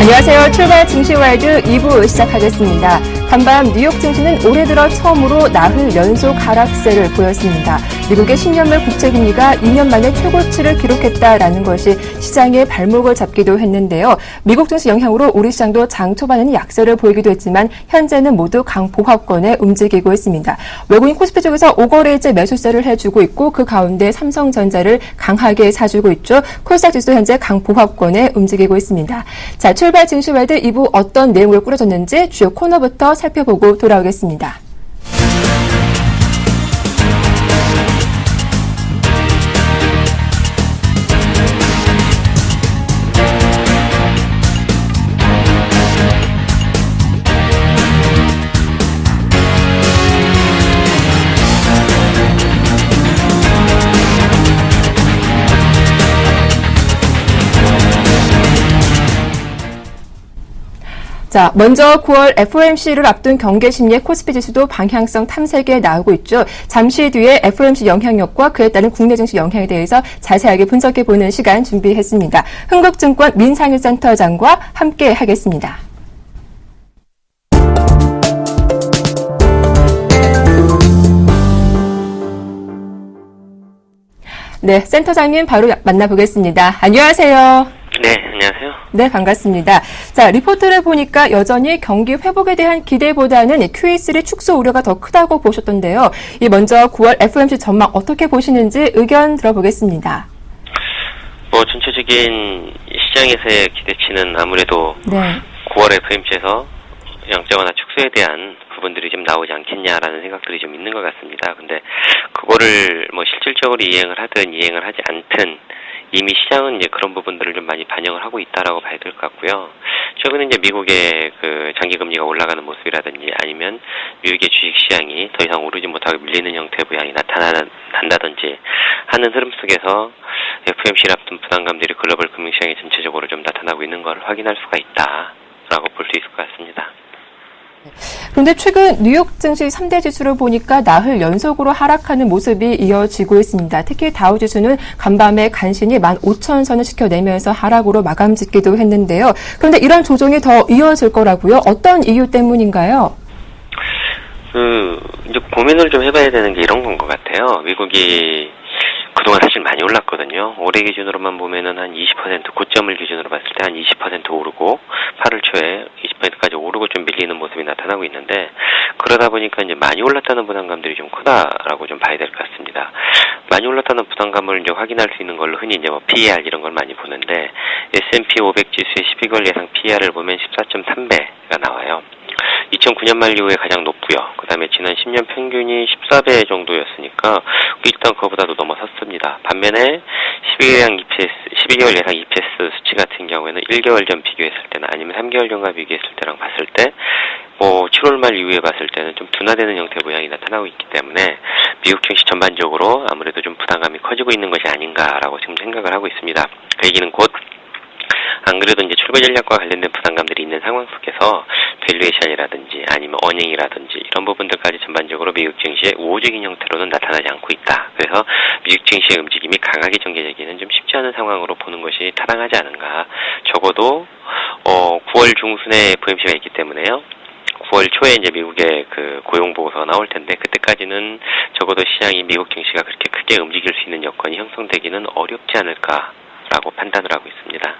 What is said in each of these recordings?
안녕하세요. 출발 증시와이드 2부 시작하겠습니다. 간밤 뉴욕 증시는 올해 들어 처음으로 나흘 연속 하락세를 보였습니다. 미국의 10년물 국채금리가 2년 만에 최고치를 기록했다라는 것이 시장의 발목을 잡기도 했는데요. 미국 증시 영향으로 우리 시장도 장 초반에는 약세를 보이기도 했지만 현재는 모두 강보합권에 움직이고 있습니다. 외국인 코스피 쪽에서 5거래일째 매수세를 해주고 있고 그 가운데 삼성전자를 강하게 사주고 있죠. 코스닥 지수 현재 강보합권에 움직이고 있습니다. 자, 출발 증시와이드 2부 어떤 내용으로 꾸려졌는지 주요 코너부터 살펴보고 돌아오겠습니다. 자, 먼저 9월 FOMC를 앞둔 경계 심리의 코스피 지수도 방향성 탐색에 나오고 있죠. 잠시 뒤에 FOMC 영향력과 그에 따른 국내 증시 영향에 대해서 자세하게 분석해보는 시간 준비했습니다. 흥국증권 민상일 센터장과 함께 하겠습니다. 네, 센터장님 바로 만나보겠습니다. 안녕하세요. 네, 안녕하세요. 네, 반갑습니다. 자, 리포트를 보니까 여전히 경기 회복에 대한 기대보다는 QE3 축소 우려가 더 크다고 보셨던데요. 먼저 9월 FOMC 전망 어떻게 보시는지 의견 들어보겠습니다. 전체적인 시장에서의 기대치는 아무래도 네. 9월 FOMC에서 양적 완화 축소에 대한 부분들이 좀 나오지 않겠냐라는 생각들이 좀 있는 것 같습니다. 근데 그거를 실질적으로 이행을 하든 이행을 하지 않든 이미 시장은 이제 그런 부분들을 좀 많이 반영을 하고 있다라고 봐야 될 것 같고요. 최근에 이제 미국의 그 장기 금리가 올라가는 모습이라든지 아니면 미국의 주식 시장이 더 이상 오르지 못하고 밀리는 형태의 부양이 나타난다든지 하는 흐름 속에서 FOMC를 앞둔 부담감들이 글로벌 금융시장에 전체적으로 좀 나타나고 있는 걸 확인할 수가 있다라고 볼 수 있을 것 같습니다. 그런데 최근 뉴욕 증시 3대 지수를 보니까 나흘 연속으로 하락하는 모습이 이어지고 있습니다. 특히 다우지수는 간밤에 간신히 15,000선을 지켜내면서 하락으로 마감 짓기도 했는데요. 그런데 이런 조정이 더 이어질 거라고요? 어떤 이유 때문인가요? 이제 고민을 좀 해봐야 되는 게 이런 건 것 같아요. 미국이 그동안 사실 많이 올랐거든요. 올해 기준으로만 보면은 한 20% 고점을 기준으로 봤을 때 한 20% 오르고 8월 초에 20%까지 오르고 좀 밀리는 모습이 나타나고 있는데 그러다 보니까 이제 많이 올랐다는 부담감들이 좀 크다라고 좀 봐야 될 것 같습니다. 많이 올랐다는 부담감을 이제 확인할 수 있는 걸로 흔히 이제 PER 이런 걸 많이 보는데 S&P 500 지수의 12개월 예상 PER을 보면 14.3배가 나와요. 2009년 말 이후에 가장 높고요. 그 다음에 지난 10년 평균이 14배 정도였으니까 일단 그거보다도 넘어섰습니다. 반면에 12개월 예상 EPS 수치 같은 경우에는 1개월 전 비교했을 때나 아니면 3개월 전과 비교했을 때랑 봤을 때 7월 말 이후에 봤을 때는 좀 둔화되는 형태의 모양이 나타나고 있기 때문에 미국 증시 전반적으로 아무래도 좀 부담감이 커지고 있는 것이 아닌가라고 지금 생각을 하고 있습니다. 그 얘기는 곧 안 그래도 이제 출구 전략과 관련된 부담감들이 있는 상황 속에서 밸류에이션이라든지 아니면 어닝이라든지 이런 부분들까지 전반적으로 미국 증시의 우호적인 형태로는 나타나지 않고 있다. 그래서 미국 증시의 움직임이 강하게 전개되기는 좀 쉽지 않은 상황으로 보는 것이 타당하지 않은가. 적어도 9월 중순에 FOMC가 있기 때문에요. 9월 초에 이제 미국의 그 고용 보고서가 나올 텐데 그때까지는 적어도 시장이 미국 증시가 그렇게 크게 움직일 수 있는 여건이 형성되기는 어렵지 않을까라고 판단을 하고 있습니다.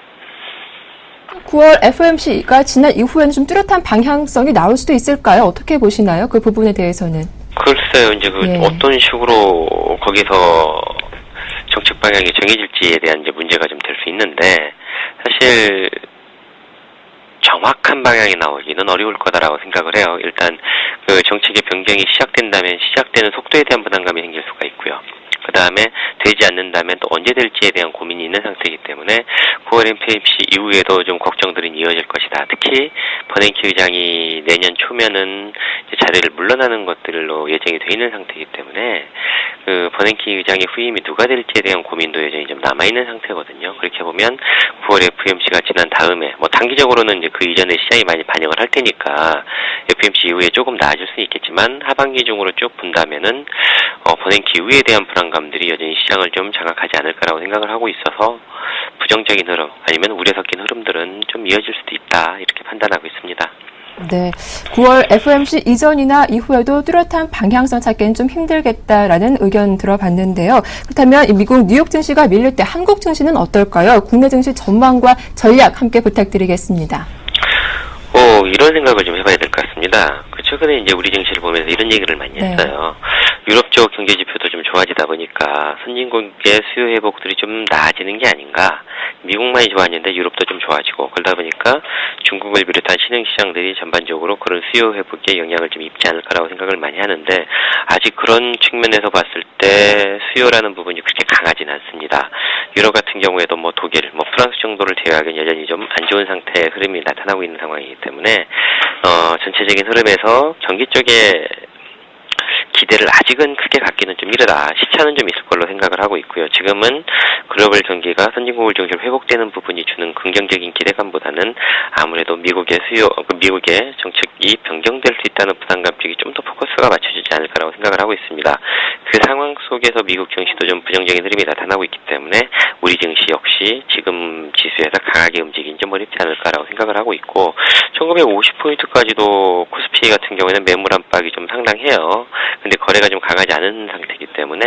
9월 FOMC가 지난 이후에는 좀 뚜렷한 방향성이 나올 수도 있을까요? 어떻게 보시나요? 그 부분에 대해서는. 글쎄요. 이제 어떤 식으로 거기서 정책 방향이 정해질지에 대한 이제 문제가 좀 될 수 있는데 사실 정확한 방향이 나오기는 어려울 거다라고 생각을 해요. 일단 그 정책의 변경이 시작된다면 시작되는 속도에 대한 부담감이 생길 수가 있고요. 그 다음에 되지 않는다면 또 언제 될지에 대한 고민이 있는 상태이기 때문에 9월 FOMC 이후에도 좀 걱정들은 이어질 것이다. 특히 버냉키 의장이 내년 초면은 자리를 물러나는 것들로 예정이 돼 있는 상태이기 때문에 그 버냉키 의장의 후임이 누가 될지에 대한 고민도 여전히 좀 남아있는 상태거든요. 그렇게 보면 9월 FOMC가 지난 다음에 뭐 단기적으로는 이제 그 이전에 시장이 많이 반영을 할 테니까 FOMC 이후에 조금 나아질 수는 있겠지만 하반기 중으로 쭉 본다면은 버냉키 이후에 대한 불안감들이 여전히 시장을 좀 장악하지 않을까라고 생각을 하고 있어서 부정적인 흐름 아니면 우려 섞인 흐름들은 좀 이어질 수도 있다 이렇게 판단하고 있습니다. 네, 9월 FOMC 이전이나 이후에도 뚜렷한 방향성 찾기는 좀 힘들겠다라는 의견 들어봤는데요. 그렇다면 미국 뉴욕 증시가 밀릴 때 한국 증시는 어떨까요? 국내 증시 전망과 전략 함께 부탁드리겠습니다. 이런 생각을 좀 해봐야 될 것 같습니다. 최근에 이제 우리 증시를 보면서 이런 얘기를 많이 했어요. 유럽 쪽 경제 지표도 좀 좋아지다 보니까 선진국의 수요 회복들이 좀 나아지는 게 아닌가. 미국만이 좋아졌는데 유럽도 좀 좋아지고 그러다 보니까 중국을 비롯한 신흥 시장들이 전반적으로 그런 수요 회복에 영향을 좀 입지 않을까라고 생각을 많이 하는데 아직 그런 측면에서 봤을 때 수요라는 부분이 그렇게 강하지는 않습니다. 유럽 같은 경우에도 뭐 독일, 뭐 프랑스 정도를 제외하기는 여전히 좀 안 좋은 상태의 흐름이 나타나고 있는 상황이기 때문에 전체적인 흐름에서 경기 쪽에 기대를 아직은 크게 갖기는 좀 이르다. 시차는 좀 있을 걸로 생각을 하고 있고요. 지금은 글로벌 경기가 선진국을 중심으로 회복되는 부분이 주는 긍정적인 기대감보다는 아무래도 미국의 정책이 변경될 수 있다는 부담감 쪽이 좀 더 포커스가 맞춰지지 않을까라고 생각을 하고 있습니다. 그 상황 속에서 미국 증시도 좀 부정적인 흐름이 나타나고 있기 때문에 우리 증시 역시 지금 지수에서 강하게 움직이긴 좀 어렵지 않을까라고 생각을 하고 있고 1950포인트까지도 코스피 같은 경우에는 매물 안팎이 좀 상당해요. 근데 거래가 좀 강하지 않은 상태이기 때문에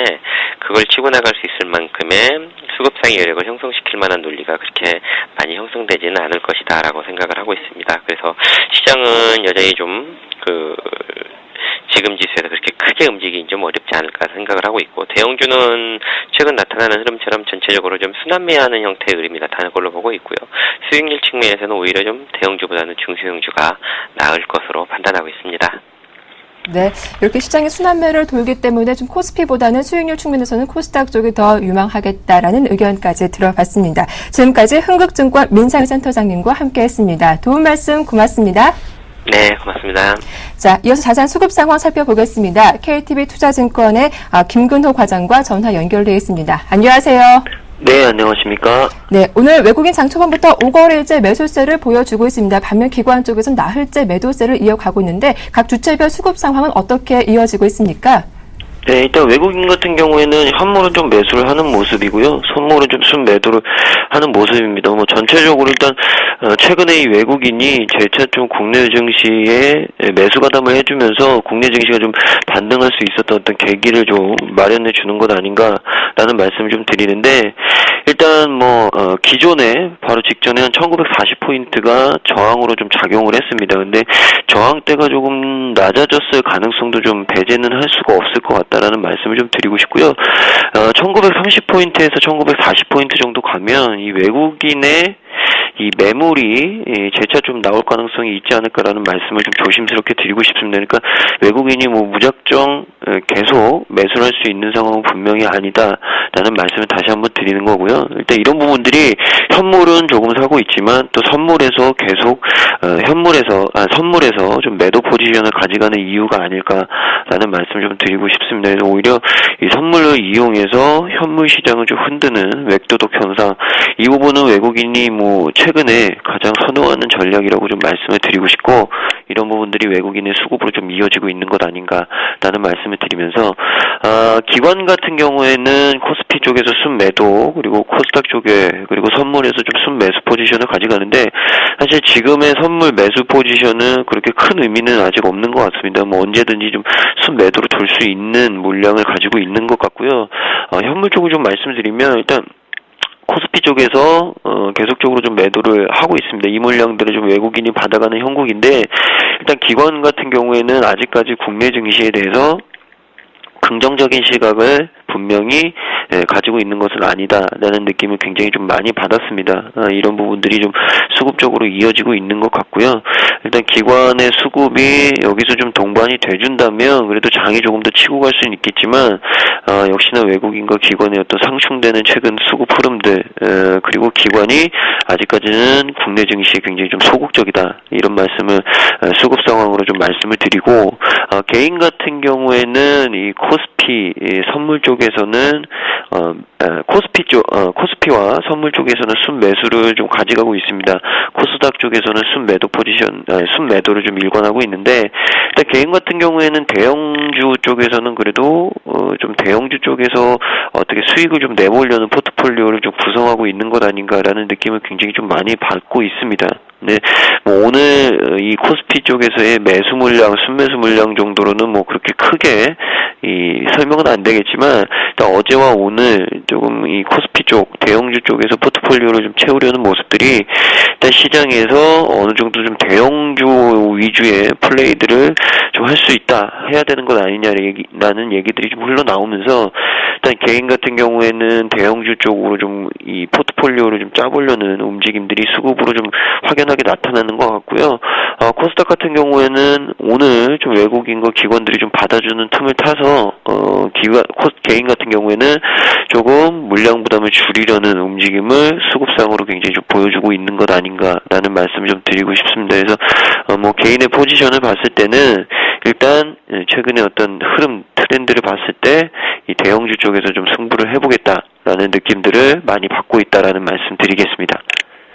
그걸 치고 나갈 수 있을 만큼의 수급상의 여력을 형성시킬 만한 논리가 그렇게 많이 형성되지는 않을 것이다라고 생각을 하고 있습니다. 그래서 시장은 여전히 좀 지금 지수에서 그렇게 크게 움직이긴 좀 어렵지 않을까 생각을 하고 있고 대형주는 최근 나타나는 흐름처럼 전체적으로 좀 순환매하는 형태의 흐름이 나타날 걸로 보고 있고요. 수익률 측면에서는 오히려 좀 대형주보다는 중소형주가 나을 것으로 판단하고 있습니다. 네, 이렇게 시장이 순환매를 돌기 때문에 좀 코스피보다는 수익률 측면에서는 코스닥 쪽이 더 유망하겠다라는 의견까지 들어봤습니다. 지금까지 흥국증권 민상센터장님과 함께했습니다. 도움 말씀 고맙습니다. 네, 고맙습니다. 자, 이어서 자산 수급 상황 살펴보겠습니다. KTB 투자증권의 김근호 과장과 전화 연결되어 있습니다. 안녕하세요. 네, 안녕하십니까. 네, 오늘 외국인 장초반부터 5거래일째 매수세를 보여주고 있습니다. 반면 기관 쪽에서는 나흘째 매도세를 이어가고 있는데 각 주체별 수급 상황은 어떻게 이어지고 있습니까? 네, 일단 외국인 같은 경우에는 현물은 좀 매수를 하는 모습이고요. 선물은 좀 순매도를 하는 모습입니다. 뭐 전체적으로 일단 최근에 이 외국인이 재차 좀 국내 증시에 매수 가담을 해주면서 국내 증시가 좀 반등할 수 있었던 어떤 계기를 좀 마련해 주는 것 아닌가라는 말씀을 좀 드리는데 일단 기존에 바로 직전에 한 1940포인트가 저항으로 좀 작용을 했습니다. 근데 저항대가 조금 낮아졌을 가능성도 좀 배제는 할 수가 없을 것 같다라는 말씀을 좀 드리고 싶고요. 1930포인트에서 1940포인트 정도 가면 이 외국인의 이 매물이 재차 좀 나올 가능성이 있지 않을까라는 말씀을 좀 조심스럽게 드리고 싶습니다. 그러니까 외국인이 무작정 계속 매수를 할 수 있는 상황은 분명히 아니다라는 말씀을 다시 한번 드리는 거고요. 일단 이런 부분들이 현물은 조금 사고 있지만 또 선물에서 계속 선물에서 좀 매도 포지션을 가져가는 이유가 아닐까라는 말씀을 좀 드리고 싶습니다. 그래서 오히려 이 선물을 이용해서 현물 시장을 좀 흔드는 맥도독 현상 이 부분은 외국인이 최근에 가장 선호하는 전략이라고 좀 말씀을 드리고 싶고 이런 부분들이 외국인의 수급으로 좀 이어지고 있는 것 아닌가라는 말씀을 드리면서 기관 같은 경우에는 코스피 쪽에서 순매도 그리고 코스닥 쪽에 그리고 선물에서 좀 순매수 포지션을 가져가는데 사실 지금의 선물 매수 포지션은 그렇게 큰 의미는 아직 없는 것 같습니다. 언제든지 좀 순매도로 돌 수 있는 물량을 가지고 있는 것 같고요. 현물 쪽을 좀 말씀드리면 일단 코스피 쪽에서 계속적으로 좀 매도를 하고 있습니다. 이 물량들을 좀 외국인이 받아가는 형국인데 일단 기관 같은 경우에는 아직까지 국내 증시에 대해서 긍정적인 시각을 분명히 가지고 있는 것은 아니다라는 느낌을 굉장히 좀 많이 받았습니다. 이런 부분들이 좀 수급적으로 이어지고 있는 것 같고요. 일단 기관의 수급이 여기서 좀 동반이 돼준다면 그래도 장이 조금 더 치고 갈 수는 있겠지만 역시나 외국인과 기관의 어떤 상충되는 최근 수급 흐름들, 그리고 기관이 아직까지는 국내 증시에 굉장히 좀 소극적이다, 이런 말씀을 수급 상황으로 좀 말씀을 드리고, 개인 같은 경우에는 이 코스피 선물 쪽에서는 코스피와 선물 쪽에서는 순매수를 좀 가져가고 있습니다. 코스닥 쪽에서는 순매도를 좀 일관하고 있는데, 일단 개인 같은 경우에는 대형주 쪽에서는 그래도 좀 대형주 쪽에서 어떻게 수익을 좀 내보려는 포트폴리오를 좀 구성하고 있는 것 아닌가라는 느낌을 굉장히 좀 많이 받고 있습니다. 네, 뭐 오늘 이 코스피 쪽에서의 매수 물량, 순매수 물량 정도로는 뭐 그렇게 크게 이 설명은 안 되겠지만, 일단 어제와 오늘 조금 이 코스피 쪽, 대형주 쪽에서 포트폴리오를 좀 채우려는 모습들이 일단 시장에서 어느 정도 좀 대형주 위주의 플레이들을 좀 할 수 있다, 해야 되는 것 아니냐라는 얘기들이 좀 흘러나오면서, 일단 개인 같은 경우에는 대형주 쪽으로 좀 이 포트폴리오를 좀 짜보려는 움직임들이 수급으로 좀 확연하게 나타나는 것 같고요. 코스닥 같은 경우에는 오늘 좀 외국인과 기관들이 좀 받아주는 틈을 타서 개인 같은 경우에는 조금 물량 부담을 줄이려는 움직임을 수급상으로 굉장히 좀 보여주고 있는 것 아닌가라는 말씀을 좀 드리고 싶습니다. 그래서 뭐 개인의 포지션을 봤을 때는 일단 최근에 어떤 흐름 트렌드를 봤을 때 이 대형주 쪽에서 좀 승부를 해보겠다라는 느낌들을 많이 받고 있다라는 말씀 드리겠습니다.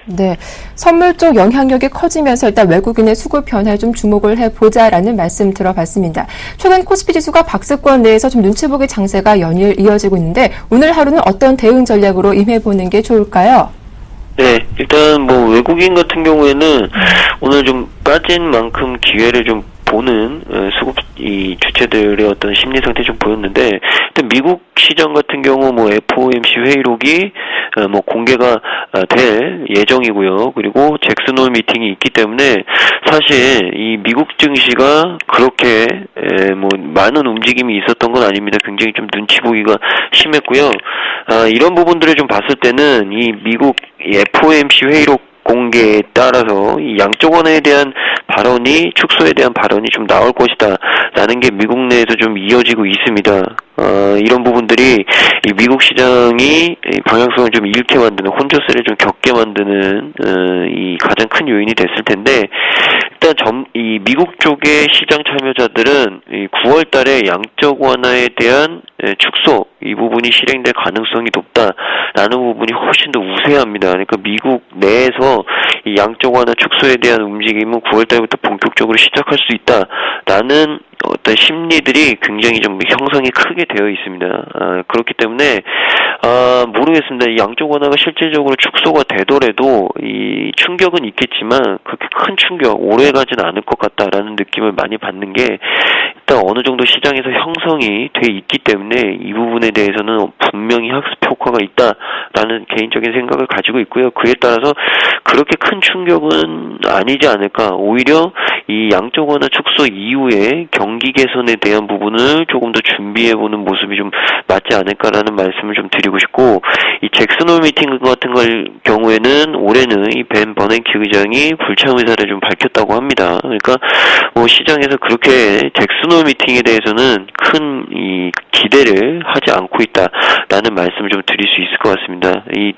네, 선물 쪽 영향력이 커지면서 일단 외국인의 수급 변화에 좀 주목을 해보자라는 말씀 들어봤습니다. 최근 코스피 지수가 박스권 내에서 좀 눈치 보기 장세가 연일 이어지고 있는데, 오늘 하루는 어떤 대응 전략으로 임해보는 게 좋을까요? 네, 일단 뭐 외국인 같은 경우에는 오늘 좀 빠진 만큼 기회를 좀 보는 수급 이 주체들의 어떤 심리 상태 좀 보였는데, 일단 미국 시장 같은 경우 뭐 FOMC 회의록이 뭐 공개가 될 예정이고요. 그리고 잭슨홀 미팅이 있기 때문에 사실 이 미국 증시가 그렇게 뭐 많은 움직임이 있었던 건 아닙니다. 굉장히 좀 눈치 보기가 심했고요. 이런 부분들을 좀 봤을 때는 이 미국 FOMC 회의록 공개에 따라서 이 양적 완화에 대한 발언이, 축소에 대한 발언이 좀 나올 것이다 라는 게 미국 내에서 좀 이어지고 있습니다. 이런 부분들이 이 미국 시장이 방향성을 좀 잃게 만드는, 혼조세를 좀 겪게 만드는 이 가장 큰 요인이 됐을 텐데, 일단 이 미국 쪽의 시장 참여자들은 이 9월 달에 양적 완화에 대한 축소, 이 부분이 실행될 가능성이 높다라는 부분이 훨씬 더 우세합니다. 그러니까 미국 내에서 이 양적 완화 축소에 대한 움직임은 9월 달부터 본격적으로 시작할 수 있다라는 어떤 심리들이 굉장히 좀 형성이 크게 되어 있습니다. 그렇기 때문에 모르겠습니다. 이 양적 완화가 실질적으로 축소가 되더라도 이 충격은 있겠지만 그렇게 큰 충격, 오래 가진 않을 것 같다라는 느낌을 많이 받는 게, 일단 어느 정도 시장에서 형성이 돼 있기 때문에 이 부분에 대해서는 분명히 학습 효과가 있다라는 개인적인 생각을 가지고 있고요. 그에 따라서 그렇게 큰 충격은 아니지 않을까. 오히려 이 양적 완화 축소 이후에 경기 개선에 대한 부분을 조금 더 준비해보는 모습이 좀 맞지 않을까라는 말씀을 좀 드리고 싶고, 이 잭슨홀 미팅 같은 경우에는 올해는 이 벤 버냉키 의장이 불참 의사를 좀 밝혔다고 합니다. 그러니까 뭐 시장에서 그렇게 잭슨홀 미팅에 대해서는 큰 이 기대를 하지 않고 있다라는 말씀을 좀 드릴 수 있을 것 같습니다. 이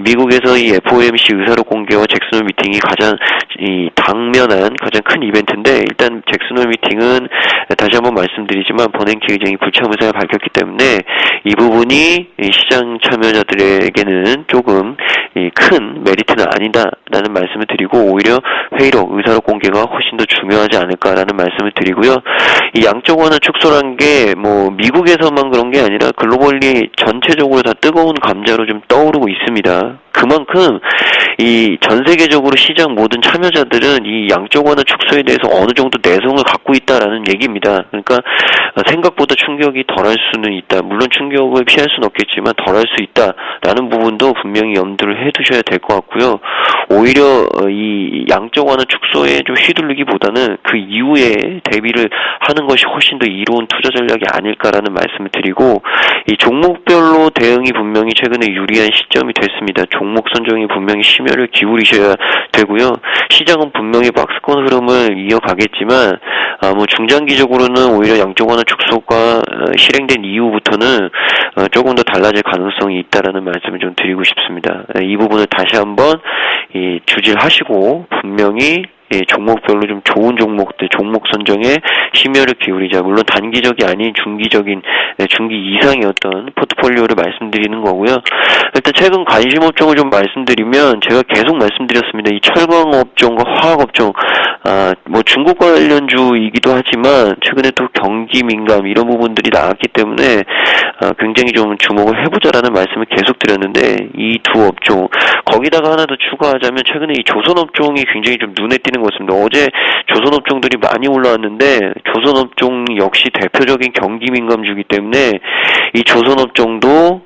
미국에서 이 FOMC 의사록 공개와 잭슨홀 미팅이 가장 이 당면한 가장 큰 이벤트인데, 일단 잭슨홀 미팅은 다시 한번 말씀드리지만 버냉키 의장이 불참 의사를 밝혔기 때문에 이 부분이 시장 참여자들에게는 조금 큰 메리트는 아니다라는 말씀을 드리고, 오히려 회의록, 의사록 공개가 훨씬 더 중요하지 않을까라는 말씀을 드리고요. 이 양적 완화 축소란 게 뭐 미국에서만 그런 게 아니라 글로벌리 전체적으로 다 뜨거운 감자로 좀 떠오르고 있습니다. 그만큼 이 전 세계적으로 시장 모든 참여자들은 이 양적 완화 축소에 대해서 어느 정도 내성을 갖고 있다라는 얘기입니다. 그러니까 생각보다 충격이 덜할 수는 있다. 물론 충격을 피할 수는 없겠지만 덜할 수 있다라는 부분도 분명히 염두를 해두셔야 될 것 같고요. 오히려 이 양적 완화 축소에 좀 휘둘리기보다는 그 이후에 대비를 하는 것이 훨씬 더 이로운 투자 전략이 아닐까라는 말씀을 드리고, 이 종목별로 대응이 분명히 최근에 유리한 시점이 됐습니다. 종목 선정이 분명히 심혈을 기울이셔야 되고요. 시장은 분명히 박스권 흐름을 이어가겠지만 뭐 중장기적으로는 오히려 양적 완화 축소가 실행된 이후부터는 조금 더 달라질 가능성이 있다라는 말씀을 좀 드리고 싶습니다. 이 부분을 다시 한번 주질하시고 분명히 종목별로 좀 좋은 종목들, 종목 선정에 심혈을 기울이자. 물론 단기적이 아닌 중기적인, 중기 이상의 어떤 포트폴리오를 말씀드리는 거고요. 일단 최근 관심 업종을 좀 말씀드리면 제가 계속 말씀드렸습니다. 이 철강 업종과 화학 업종, 뭐 중국 관련주이기도 하지만 최근에 또 경기 민감 이런 부분들이 나왔기 때문에 굉장히 좀 주목을 해보자라는 말씀을 계속 드렸는데 이 두 업종 거기다가 하나 더 추가하자면 최근에 이 조선 업종이 굉장히 좀 눈에 띄는 것 같습니다. 어제 조선 업종들이 많이 올라왔는데 조선 업종 역시 대표적인 경기 민감주이기 때문에 이 조선 업종도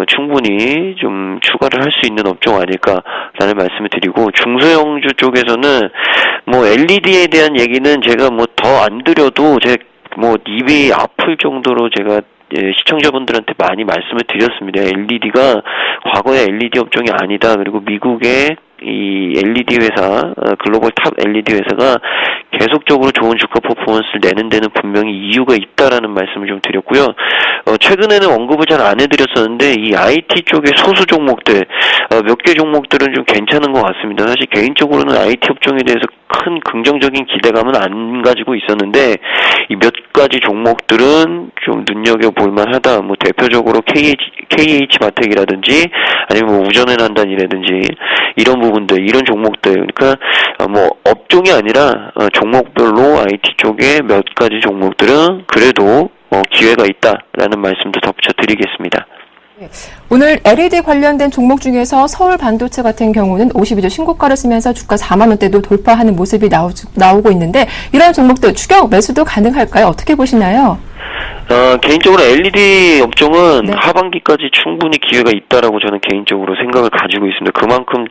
충분히 좀 추가를 할 수 있는 업종 아닐까라는 말씀을 드리고 중소형주 쪽에서는 뭐 LED에 대한 얘기는 제가 뭐 더 안 드려도 제 뭐 입이 아플 정도로 제가 시청자분들한테 많이 말씀을 드렸습니다. LED가 과거의 LED 업종이 아니다. 그리고 미국의 이 LED 회사, 글로벌 탑 LED 회사가 계속적으로 좋은 주가 퍼포먼스를 내는 데는 분명히 이유가 있다라는 말씀을 좀 드렸고요. 최근에는 언급을 잘 안 해드렸었는데 이 IT 쪽의 소수 종목들, 몇 개 종목들은 좀 괜찮은 것 같습니다. 사실 개인적으로는 IT 업종에 대해서 큰 긍정적인 기대감은 안 가지고 있었는데 이 몇 가지 종목들은 좀 눈여겨볼 만하다. 뭐 대표적으로 KH 바텍이라든지 아니면 뭐 우전의 난단이라든지 이런 부분들, 이런 종목들, 그러니까 뭐 업종이 아니라 종목별로 IT 쪽에 몇 가지 종목들은 그래도 기회가 있다라는 말씀도 덧붙여 드리겠습니다. 오늘 LED 관련된 종목 중에서 서울 반도체 같은 경우는 52주 신고가를 쓰면서 주가 4만 원대도 돌파하는 모습이 나오고 있는데 이런 종목들 추격 매수도 가능할까요? 어떻게 보시나요? 개인적으로 LED 업종은 네. 하반기까지 충분히 기회가 있다라고 저는 개인적으로 생각을 가지고 있습니다. 그만큼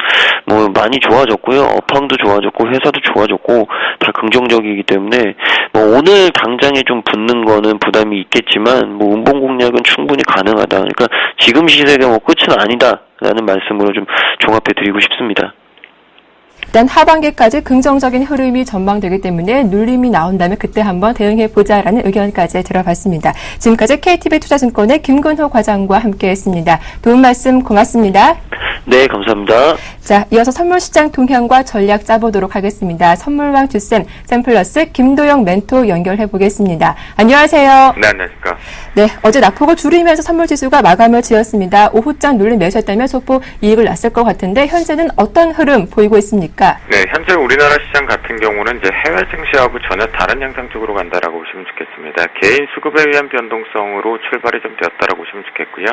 뭐 많이 좋아졌고요. 업황도 좋아졌고 회사도 좋아졌고 다 긍정적이기 때문에 뭐 오늘 당장에 좀 붙는 거는 부담이 있겠지만 뭐 운봉 공략은 충분히 가능하다. 그러니까 지금 시세가 뭐 끝은 아니다라는 말씀으로 좀 종합해 드리고 싶습니다. 일단 하반기까지 긍정적인 흐름이 전망되기 때문에 눌림이 나온다면 그때 한번 대응해보자라는 의견까지 들어봤습니다. 지금까지 KTB투자증권의 김근호 과장과 함께했습니다. 도움 말씀 고맙습니다. 네, 감사합니다. 자, 이어서 선물시장 동향과 전략 짜보도록 하겠습니다. 선물왕 주쌤, 샘플러스 김도영 멘토 연결해보겠습니다. 안녕하세요. 네, 안녕하십니까. 네, 어제 낙폭을 줄이면서 선물지수가 마감을 지었습니다. 오후장 눌림 매수했다면 소폭 이익을 났을 것 같은데 현재는 어떤 흐름 보이고 있습니까? 네, 현재 우리나라 시장 같은 경우는 이제 해외 증시하고 전혀 다른 양상 쪽으로 간다라고 보시면 좋겠습니다. 개인 수급에 의한 변동성으로 출발이 좀 되었다라고 보시면 좋겠고요.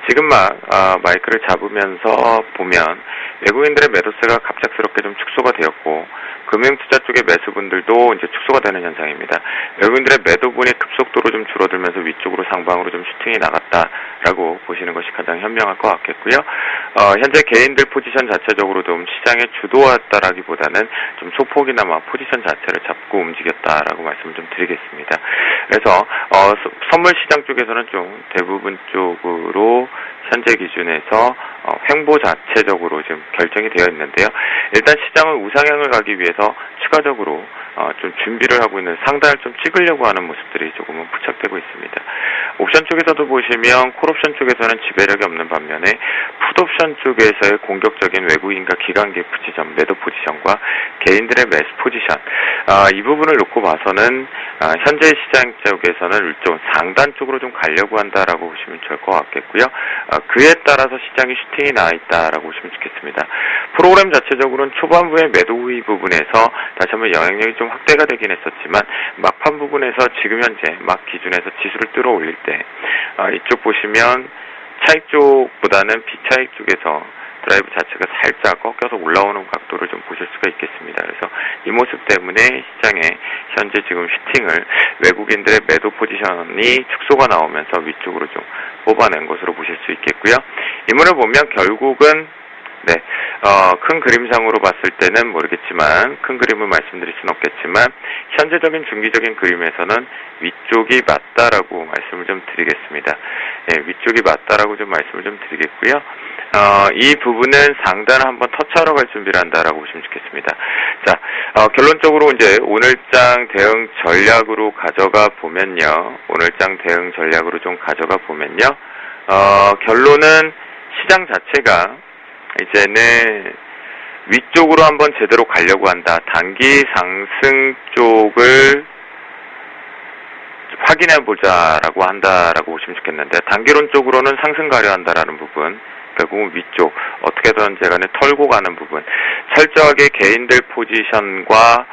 지금 마이크를 잡으면서 보면 외국인들의 매도세가 갑작스럽게 좀 축소가 되었고 금융투자 쪽의 매수분들도 이제 축소가 되는 현상입니다. 외국인들의 매도분이 급속도로 좀 줄어들면서 위쪽으로 상방으로 좀 슈팅이 나갔다라고 보시는 것이 가장 현명할 것 같겠고요. 현재 개인들 포지션 자체적으로 좀 시장에 주도했다라기보다는 좀 소폭이나마 포지션 자체를 잡고 움직였다라고 말씀을 좀 드리겠습니다. 그래서 선물 시장 쪽에서는 좀 대부분 쪽으로 현재 기준에서 횡보 자체적으로 지금 결정이 되어 있는데요. 일단 시장은 우상향을 가기 위해서 추가적으로 좀 준비를 하고 있는 상단을 좀 찍으려고 하는 모습들이 조금은 포착되고 있습니다. 옵션 쪽에서도 보시면 콜옵션 쪽에서는 지배력이 없는 반면에 풋옵션 쪽에서의 공격적인 외국인과 기관계 포지션, 매도 포지션과 개인들의 매수 포지션 이 부분을 놓고 봐서는 현재 시장 쪽에서는 좀 상단 쪽으로 좀 가려고 한다라고 보시면 좋을 것 같겠고요. 그에 따라서 시장이 슈팅이 나와 있다라고 보시면 좋겠습니다. 프로그램 자체적으로는 초반부의 매도 후위 부분에서 다시 한번 영향력이 좀 확대가 되긴 했었지만 막판 부분에서 지금 현재 막 기준에서 지수를 뚫어 올릴 때 이쪽 보시면 차익 쪽보다는 비차익 쪽에서 드라이브 자체가 살짝 꺾여서 올라오는 각도를 좀 보실 수가 있겠습니다. 그래서 이 모습 때문에 시장에 현재 지금 슈팅을 외국인들의 매도 포지션이 축소가 나오면서 위쪽으로 좀 뽑아낸 것으로 보실 수 있겠고요. 이문을 보면 결국은 큰 그림상으로 봤을 때는 모르겠지만 큰 그림을 말씀드릴 수는 없겠지만 현재적인 중기적인 그림에서는 위쪽이 맞다라고 말씀을 좀 드리겠습니다. 위쪽이 맞다라고 좀 말씀을 좀 드리겠고요. 이 부분은 상단을 한번 터치하러 갈 준비를 한다라고 보시면 좋겠습니다. 자, 결론적으로 이제 오늘장 대응 전략으로 가져가 보면요. 결론은 시장 자체가 이제는 위쪽으로 한번 제대로 가려고 한다. 단기 상승 쪽을 확인해보자라고 한다라고 보시면 좋겠는데, 단기론적으로는 상승 가려 한다라는 부분, 결국은 위쪽, 어떻게든 제간에 털고 가는 부분, 철저하게 개인들 포지션과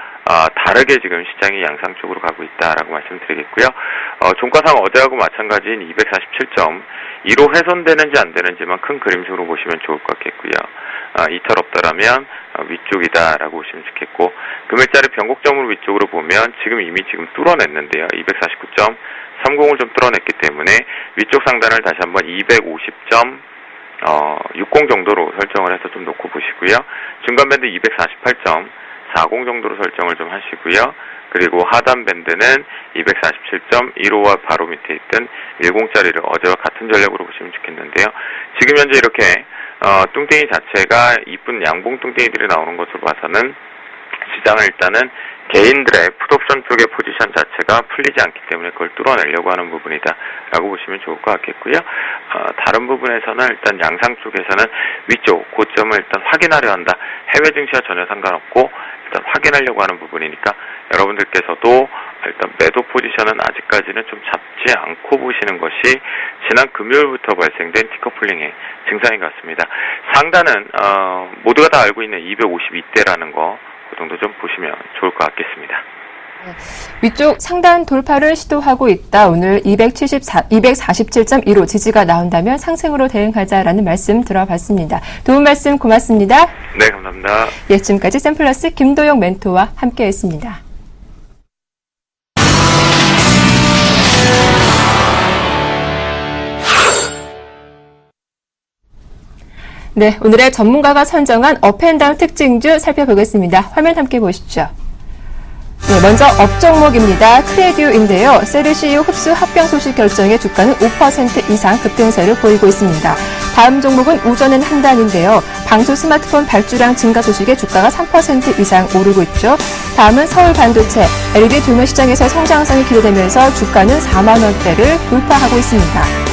다르게 지금 시장이 양상 쪽으로 가고 있다라고 말씀드리겠고요. 종가상 어제하고 마찬가지인 247.15 훼손되는지 안 되는지만 큰 그림식으로 보시면 좋을 것 같겠고요. 이탈 없다라면 위쪽이다라고 보시면 좋겠고, 금일자리 변곡점으로 위쪽으로 보면 이미 뚫어냈는데요. 249.30을 좀 뚫어냈기 때문에 위쪽 상단을 다시 한번 250.60 정도로 설정을 해서 좀 놓고 보시고요. 중간 밴드 248.40 정도로 설정을 좀 하시고요. 그리고 하단 밴드는 247.15와 바로 밑에 있던 10짜리를 어제와 같은 전략으로 보시면 좋겠는데요. 지금 현재 이렇게 뚱땡이 자체가 이쁜 양봉 뚱땡이들이 나오는 것으로 봐서는 시장은 일단은 개인들의 풋옵션 쪽의 포지션 자체가 풀리지 않기 때문에 그걸 뚫어내려고 하는 부분이다라고 보시면 좋을 것 같겠고요. 다른 부분에서는 일단 양상 쪽에서는 위쪽 고점을 일단 확인하려 한다. 해외 증시와 전혀 상관없고 일단 확인하려고 하는 부분이니까 여러분들께서도 일단 매도 포지션은 아직까지는 좀 잡지 않고 보시는 것이 지난 금요일부터 발생된 티커플링의 증상인 것 같습니다. 상단은 모두가 다 알고 있는 252대라는 거, 그 정도 좀 보시면 좋을 것 같겠습니다. 위쪽 상단 돌파를 시도하고 있다. 오늘 247.15 지지가 나온다면 상승으로 대응하자라는 말씀 들어봤습니다. 도움 말씀 고맙습니다. 네, 감사합니다. 예, 지금까지 샘플러스 김도영 멘토와 함께했습니다. 네, 오늘의 전문가가 선정한 업앤다운 특징주 살펴보겠습니다. 화면 함께 보시죠. 네, 먼저 업종목입니다. 크레듀인데요. 세르시오 흡수 합병 소식 결정에 주가는 5% 이상 급등세를 보이고 있습니다. 다음 종목은 우전엔 한단인데요. 방수 스마트폰 발주량 증가 소식에 주가가 3% 이상 오르고 있죠. 다음은 서울반도체, LED 조명 시장에서 성장성이 기대되면서 주가는 4만 원대를 돌파하고 있습니다.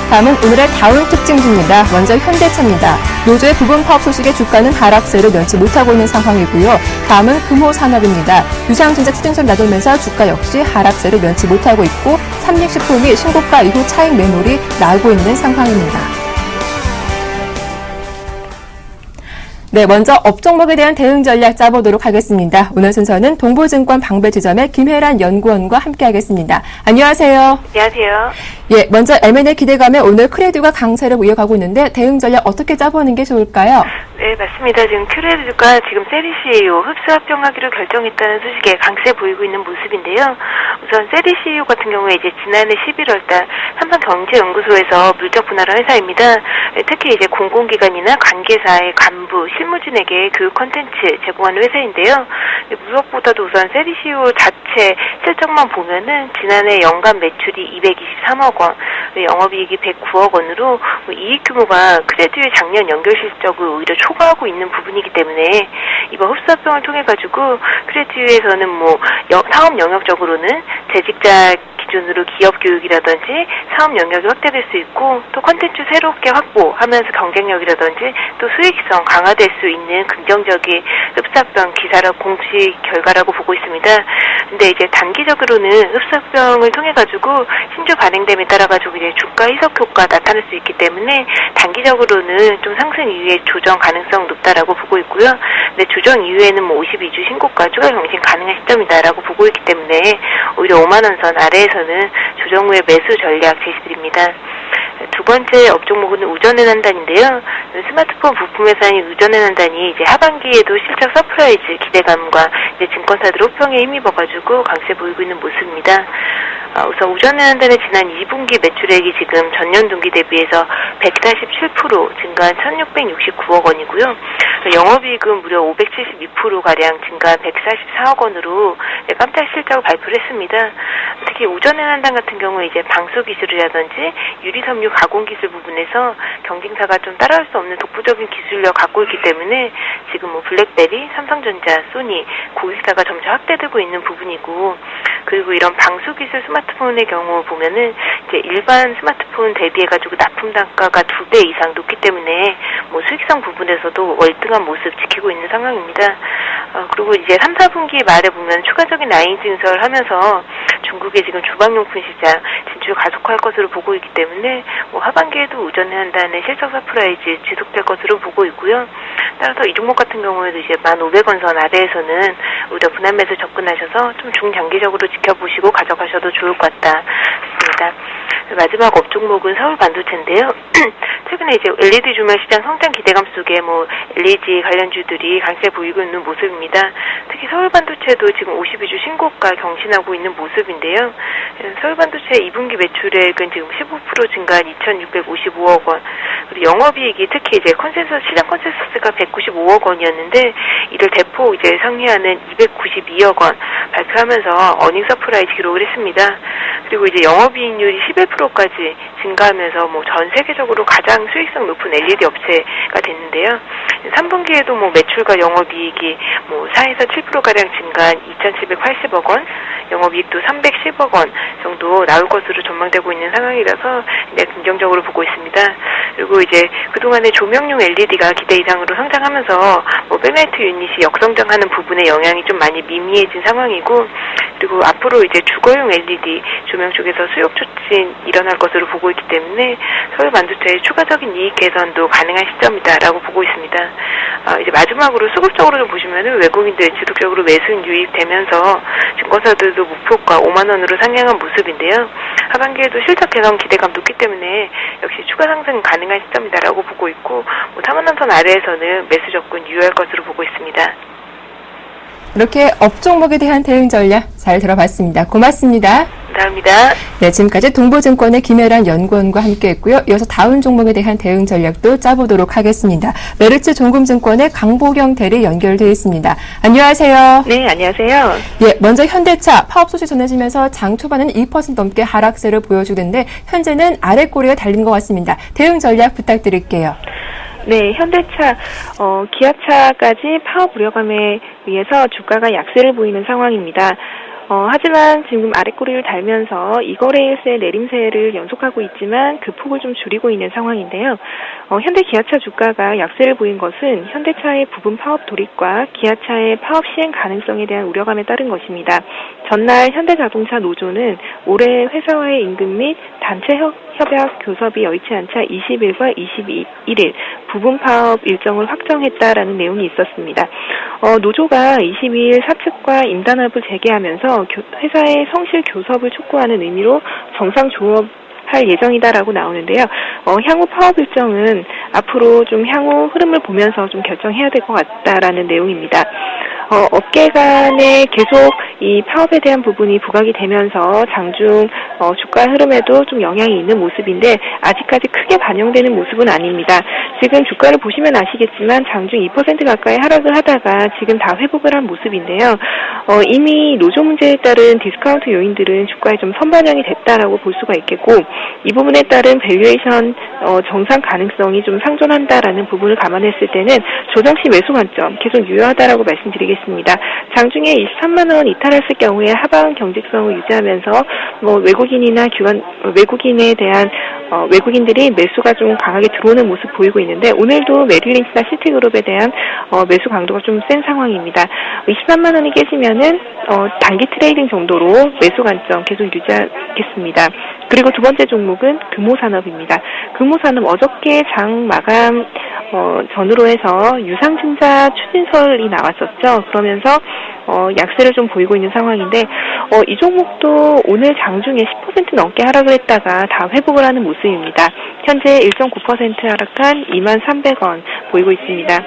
다음은 오늘의 다운 특징주입니다. 먼저 현대차입니다. 노조의 부분 파업 소식에 주가는 하락세를 면치 못하고 있는 상황이고요. 다음은 금호산업입니다. 유상증자 추징설 나돌면서 주가 역시 하락세를 면치 못하고 있고, 삼lik식품이 신고가 이후 차익 매물이 나오고 있는 상황입니다. 네, 먼저 업종목에 대한 대응 전략 짜보도록 하겠습니다. 오늘 순서는 동보증권 방배지점의 김혜란 연구원과 함께하겠습니다. 안녕하세요. 안녕하세요. 예, 먼저 M&A 기대감에 오늘 크레듀가 강세를 이어가고 있는데 대응 전략 어떻게 짜보는 게 좋을까요? 네, 맞습니다. 지금 크레듀가 지금 세리CEO 흡수 합병하기로 결정했다는 소식에 강세 보이고 있는 모습인데요. 우선 세리CEO 같은 경우에 이제 지난해 11월달 삼성경제연구소에서 물적 분할한 회사입니다. 특히 이제 공공기관이나 관계사의 간부, 실무진에게 교육 콘텐츠 제공하는 회사인데요. 무엇보다도 우선 세리CEO 자체 실적만 보면은 지난해 연간 매출이 223억 원, 영업이익이 109억 원으로 이익 규모가 크레듀의 작년 연결 실적을 오히려 초과하고 있는 부분이기 때문에 이번 흡수합병을 통해 가지고 크레듀에서는 사업 영역적으로는 재직자 기준으로 기업 교육이라든지 사업 영역이 확대될 수 있고, 또 콘텐츠 새롭게 확보하면서 경쟁력이라든지 또 수익성 강화될 수 있는 긍정적인 흡수합병 기사라 공시 결과라고 보고 있습니다. 근데 이제 단기적으로는 흡수합병을 통해 가지고 신주 발행됨에 따라 가지고 이제 주가 희석 효과 나타날 수 있기 때문에 단기적으로는 좀 상승 이후에 조정 가능성 높다라고 보고 있고요. 근데 조정 이후에는 52주 신고가 추가 경신 가능한 시점이다라고 보고 있기 때문에 오히려 5만 원 선 아래에서는 조정 후에 매수 전략 제시드립니다. 두 번째 업종목은 우전엔 한단인데요. 스마트폰 부품 회사인 우전엔 한단이 이제 하반기에도 실적 서프라이즈 기대감과 이제 증권사들 호평에 힘입어가지고 강세 보이고 있는 모습입니다. 우선 우전엔 한단의 지난 2분기 매출액이 지금 전년 동기 대비해서 147% 증가한 1,669억 원이고요. 영업이익은 무려 572%가량 증가한 144억 원으로 깜짝 실적을 발표를 했습니다. 특히 우전엔 한단 같은 경우 이제 방수 기술이라든지 유리섬유 가공 기술 부분에서 경쟁사가 좀 따라올 수 없는 독보적인 기술력 갖고 있기 때문에 지금 뭐 블랙베리, 삼성전자, 소니 고객사가 점차 확대되고 있는 부분이고, 그리고 이런 방수 기술 스마트폰의 경우 보면은 이제 일반 스마트폰 대비해가지고 납품 단가가 2배 이상 높기 때문에 뭐 수익성 부분에서도 월등한 모습 지키고 있는 상황입니다. 그리고 이제 3, 4분기 말에 보면 추가적인 라인 증설을 하면서 중국의 지금 주방용품 시장 진출 가속화할 것으로 보고 있기 때문에 뭐 하반기에도 우전해야 한다는 실적 서프라이즈 지속될 것으로 보고 있고요. 따라서 이 종목 같은 경우에도 이제 1,500원 선 아래에서는 우리가 분할 매수 접근하셔서 좀 중장기적으로 지켜보시고 가져가셔도 좋을 것 같다 싶습니다. 마지막 업종목은 서울 반도체인데요. 최근에 이제 LED 조명 시장 성장 기대감 속에 뭐 LED 관련주들이 강세 보이고 있는 모습입니다. 특히 서울 반도체도 지금 52주 신고가 경신하고 있는 모습인데요. 서울 반도체 2분기 매출액은 지금 15% 증가한 2,655억 원. 그리고 영업이익이 특히 이제 시장 컨센서스가 195억 원이었는데 이를 대폭 이제 상회하는 292억 원 발표하면서 어닝 서프라이즈 기록을 했습니다. 그리고 이제 영업이익률이 11%까지 증가하면서 뭐 전 세계적으로 가장 수익성 높은 LED 업체가 됐는데요. 3분기에도 뭐 매출과 영업이익이 뭐 4에서 7%가량 증가한 2,780억 원, 영업이익도 310억 원 정도 나올 것으로 전망되고 있는 상황이라서 긍정적으로 보고 있습니다. 그리고 이제 그동안에 조명용 LED가 기대 이상으로 성장하면서 뭐 백라이트 유닛이 역성장하는 부분에 영향이 좀 많이 미미해진 상황이고, 그리고 앞으로 이제 주거용 LED 조명 쪽에서 수요 촉진 일어날 것으로 보고 있기 때문에 서울 반도체의 추가적인 이익 개선도 가능한 시점이다라고 보고 있습니다. 이제 마지막으로 수급적으로 좀 보시면은 외국인들 지속적으로 매수인 유입되면서 증권사들도 목표가 5만 원으로 상향한 모습인데요. 하반기에도 실적 개선 기대감 높기 때문에 역시 추가 상승 가능한 시점이다라고 보고 있고, 뭐 4만 원 선 아래에서는 매수 접근 유효할 것으로 보고 있습니다. 이렇게 업종목에 대한 대응 전략 잘 들어봤습니다. 고맙습니다. 감사합니다. 네, 지금까지 동보증권의 김혜란 연구원과 함께했고요. 이어서 다음 종목에 대한 대응 전략도 짜보도록 하겠습니다. 메르츠 종금증권의 강보경 대리 연결되어 있습니다. 안녕하세요. 네, 안녕하세요. 예, 먼저 현대차 파업 소식 전해지면서 장 초반은 2% 넘게 하락세를 보여주는데 현재는 아래꼬리에 달린 것 같습니다. 대응 전략 부탁드릴게요. 네, 현대차, 기아차까지 파업 우려감에 의해서 주가가 약세를 보이는 상황입니다. 하지만 지금 아래꼬리를 달면서 이거래일세 내림세를 연속하고 있지만 그 폭을 좀 줄이고 있는 상황인데요. 현대 기아차 주가가 약세를 보인 것은 현대차의 부분 파업 돌입과 기아차의 파업 시행 가능성에 대한 우려감에 따른 것입니다. 전날 현대자동차 노조는 올해 회사와의 임금 및 단체 협약 교섭이 여의치 않자 20일과 21일 부분 파업 일정을 확정했다라는 내용이 있었습니다. 노조가 22일 사측과 임단합을 재개하면서 회사의 성실 교섭을 촉구하는 의미로 정상 조업할 예정이다라고 나오는데요. 향후 파업 일정은 앞으로 좀 향후 흐름을 보면서 좀 결정해야 될 것 같다라는 내용입니다. 업계 간에 계속 이 파업에 대한 부분이 부각이 되면서 장중 주가 흐름에도 좀 영향이 있는 모습인데 아직까지 크게 반영되는 모습은 아닙니다. 지금 주가를 보시면 아시겠지만 장중 2% 가까이 하락을 하다가 지금 다 회복을 한 모습인데요. 이미 노조 문제에 따른 디스카운트 요인들은 주가에 좀 선반영이 됐다라고 볼 수가 있겠고, 이 부분에 따른 밸류에이션 정상 가능성이 좀 상존한다라는 부분을 감안했을 때는 조정시 매수 관점 계속 유효하다라고 말씀드리겠습니다. 장중에 23만 원 이탈했을 경우에 하방 경직성을 유지하면서 외국인이나 외국인에 대한 외국인들이 매수가 좀 강하게 들어오는 모습 보이고 있는데, 오늘도 메릴린치나 시티그룹에 대한 매수 강도가 좀 센 상황입니다. 23만 원이 깨지면은 단기 트레이딩 정도로 매수 관점 계속 유지하겠습니다. 그리고 두 번째 종목은 금호산업입니다. 금호산업 어저께 장 마감 전후로 해서 유상증자 추진설이 나왔었죠. 그러면서 약세를 좀 보이고 있는 상황인데, 이 종목도 오늘 장중에 10% 넘게 하락을 했다가 다 회복을 하는 모습입니다. 현재 1.9% 하락한 23,300원 보이고 있습니다.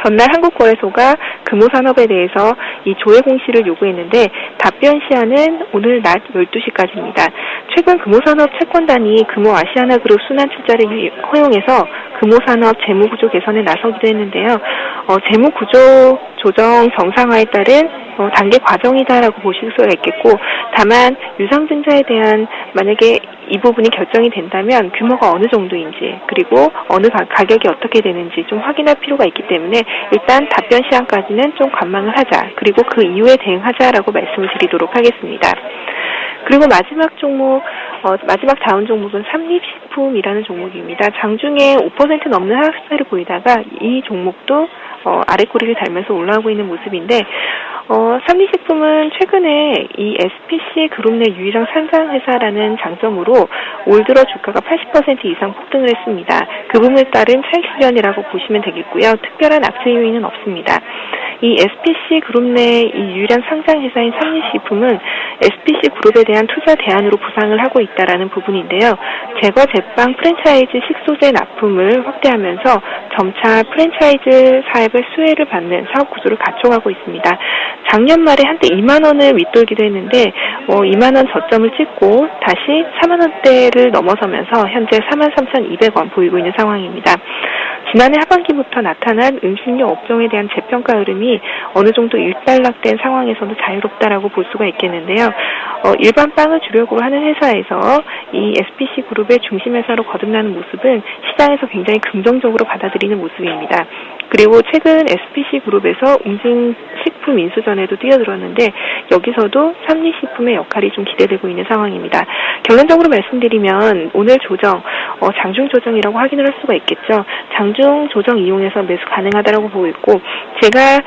전날 한국거래소가 금호산업에 대해서 이 조회 공시를 요구했는데 답변 시한은 오늘 낮 12시까지입니다. 최근 금호산업 채권단이 금호아시아나그룹 순환출자를 허용해서 금호산업 재무구조 개선에 나서기도 했는데요. 재무구조 조정 정상화에 따른 단계 과정이다라고 보실 수가 있겠고, 다만 유상증자에 대한 만약에 이 부분이 결정이 된다면 규모가 어느 정도인지, 그리고 어느 가격이 어떻게 되는지 좀 확인할 필요가 있기 때문에 일단 답변 시한까지는 좀 관망을 하자, 그리고 그 이후에 대응하자라고 말씀을 드리도록 하겠습니다. 그리고 마지막 종목, 마지막 자원 종목은 삼립식품이라는 종목입니다. 장중에 5% 넘는 하락세를 보이다가 이 종목도 아래 꼬리를 달면서 올라오고 있는 모습인데, 삼립식품은 최근에 이 SPC 그룹 내 유일한 상장회사라는 장점으로 올 들어 주가가 80% 이상 폭등을 했습니다. 그 부분에 따른 차익 실현이라고 보시면 되겠고요. 특별한 악재 요인은 없습니다. 이 SPC 그룹 내 이 유일한 상장회사인 삼립식품은 SPC 그룹에 대한 투자 대안으로 부상을 하고 있다라는 부분인데요. 제과 제빵 프랜차이즈 식소재 납품을 확대하면서 점차 프랜차이즈 사업의 수혜를 받는 사업 구조를 갖춰가고 있습니다. 작년 말에 한때 2만 원을 윗돌기도 했는데 2만 원 저점을 찍고 다시 4만 원대를 넘어서면서 현재 43,200원 보이고 있는 상황입니다. 지난해 하반기부터 나타난 음식료 업종에 대한 재평가 흐름이 어느 정도 일단락된 상황에서도 자유롭다라고 볼 수가 있겠는데요. 일반 빵을 주력으로 하는 회사에서 이 SPC 그룹의 중심 회사로 거듭나는 모습은 시장에서 굉장히 긍정적으로 받아들이는 모습입니다. 그리고 최근 SPC 그룹에서 웅진식품 인수전에도 뛰어들었는데 여기서도 삼립식품의 역할이 좀 기대되고 있는 상황입니다. 결론적으로 말씀드리면 오늘 조정, 장중 조정이라고 확인을 할 수가 있겠죠. 장중 조정 이용해서 매수 가능하다라고 보고 있고, 제가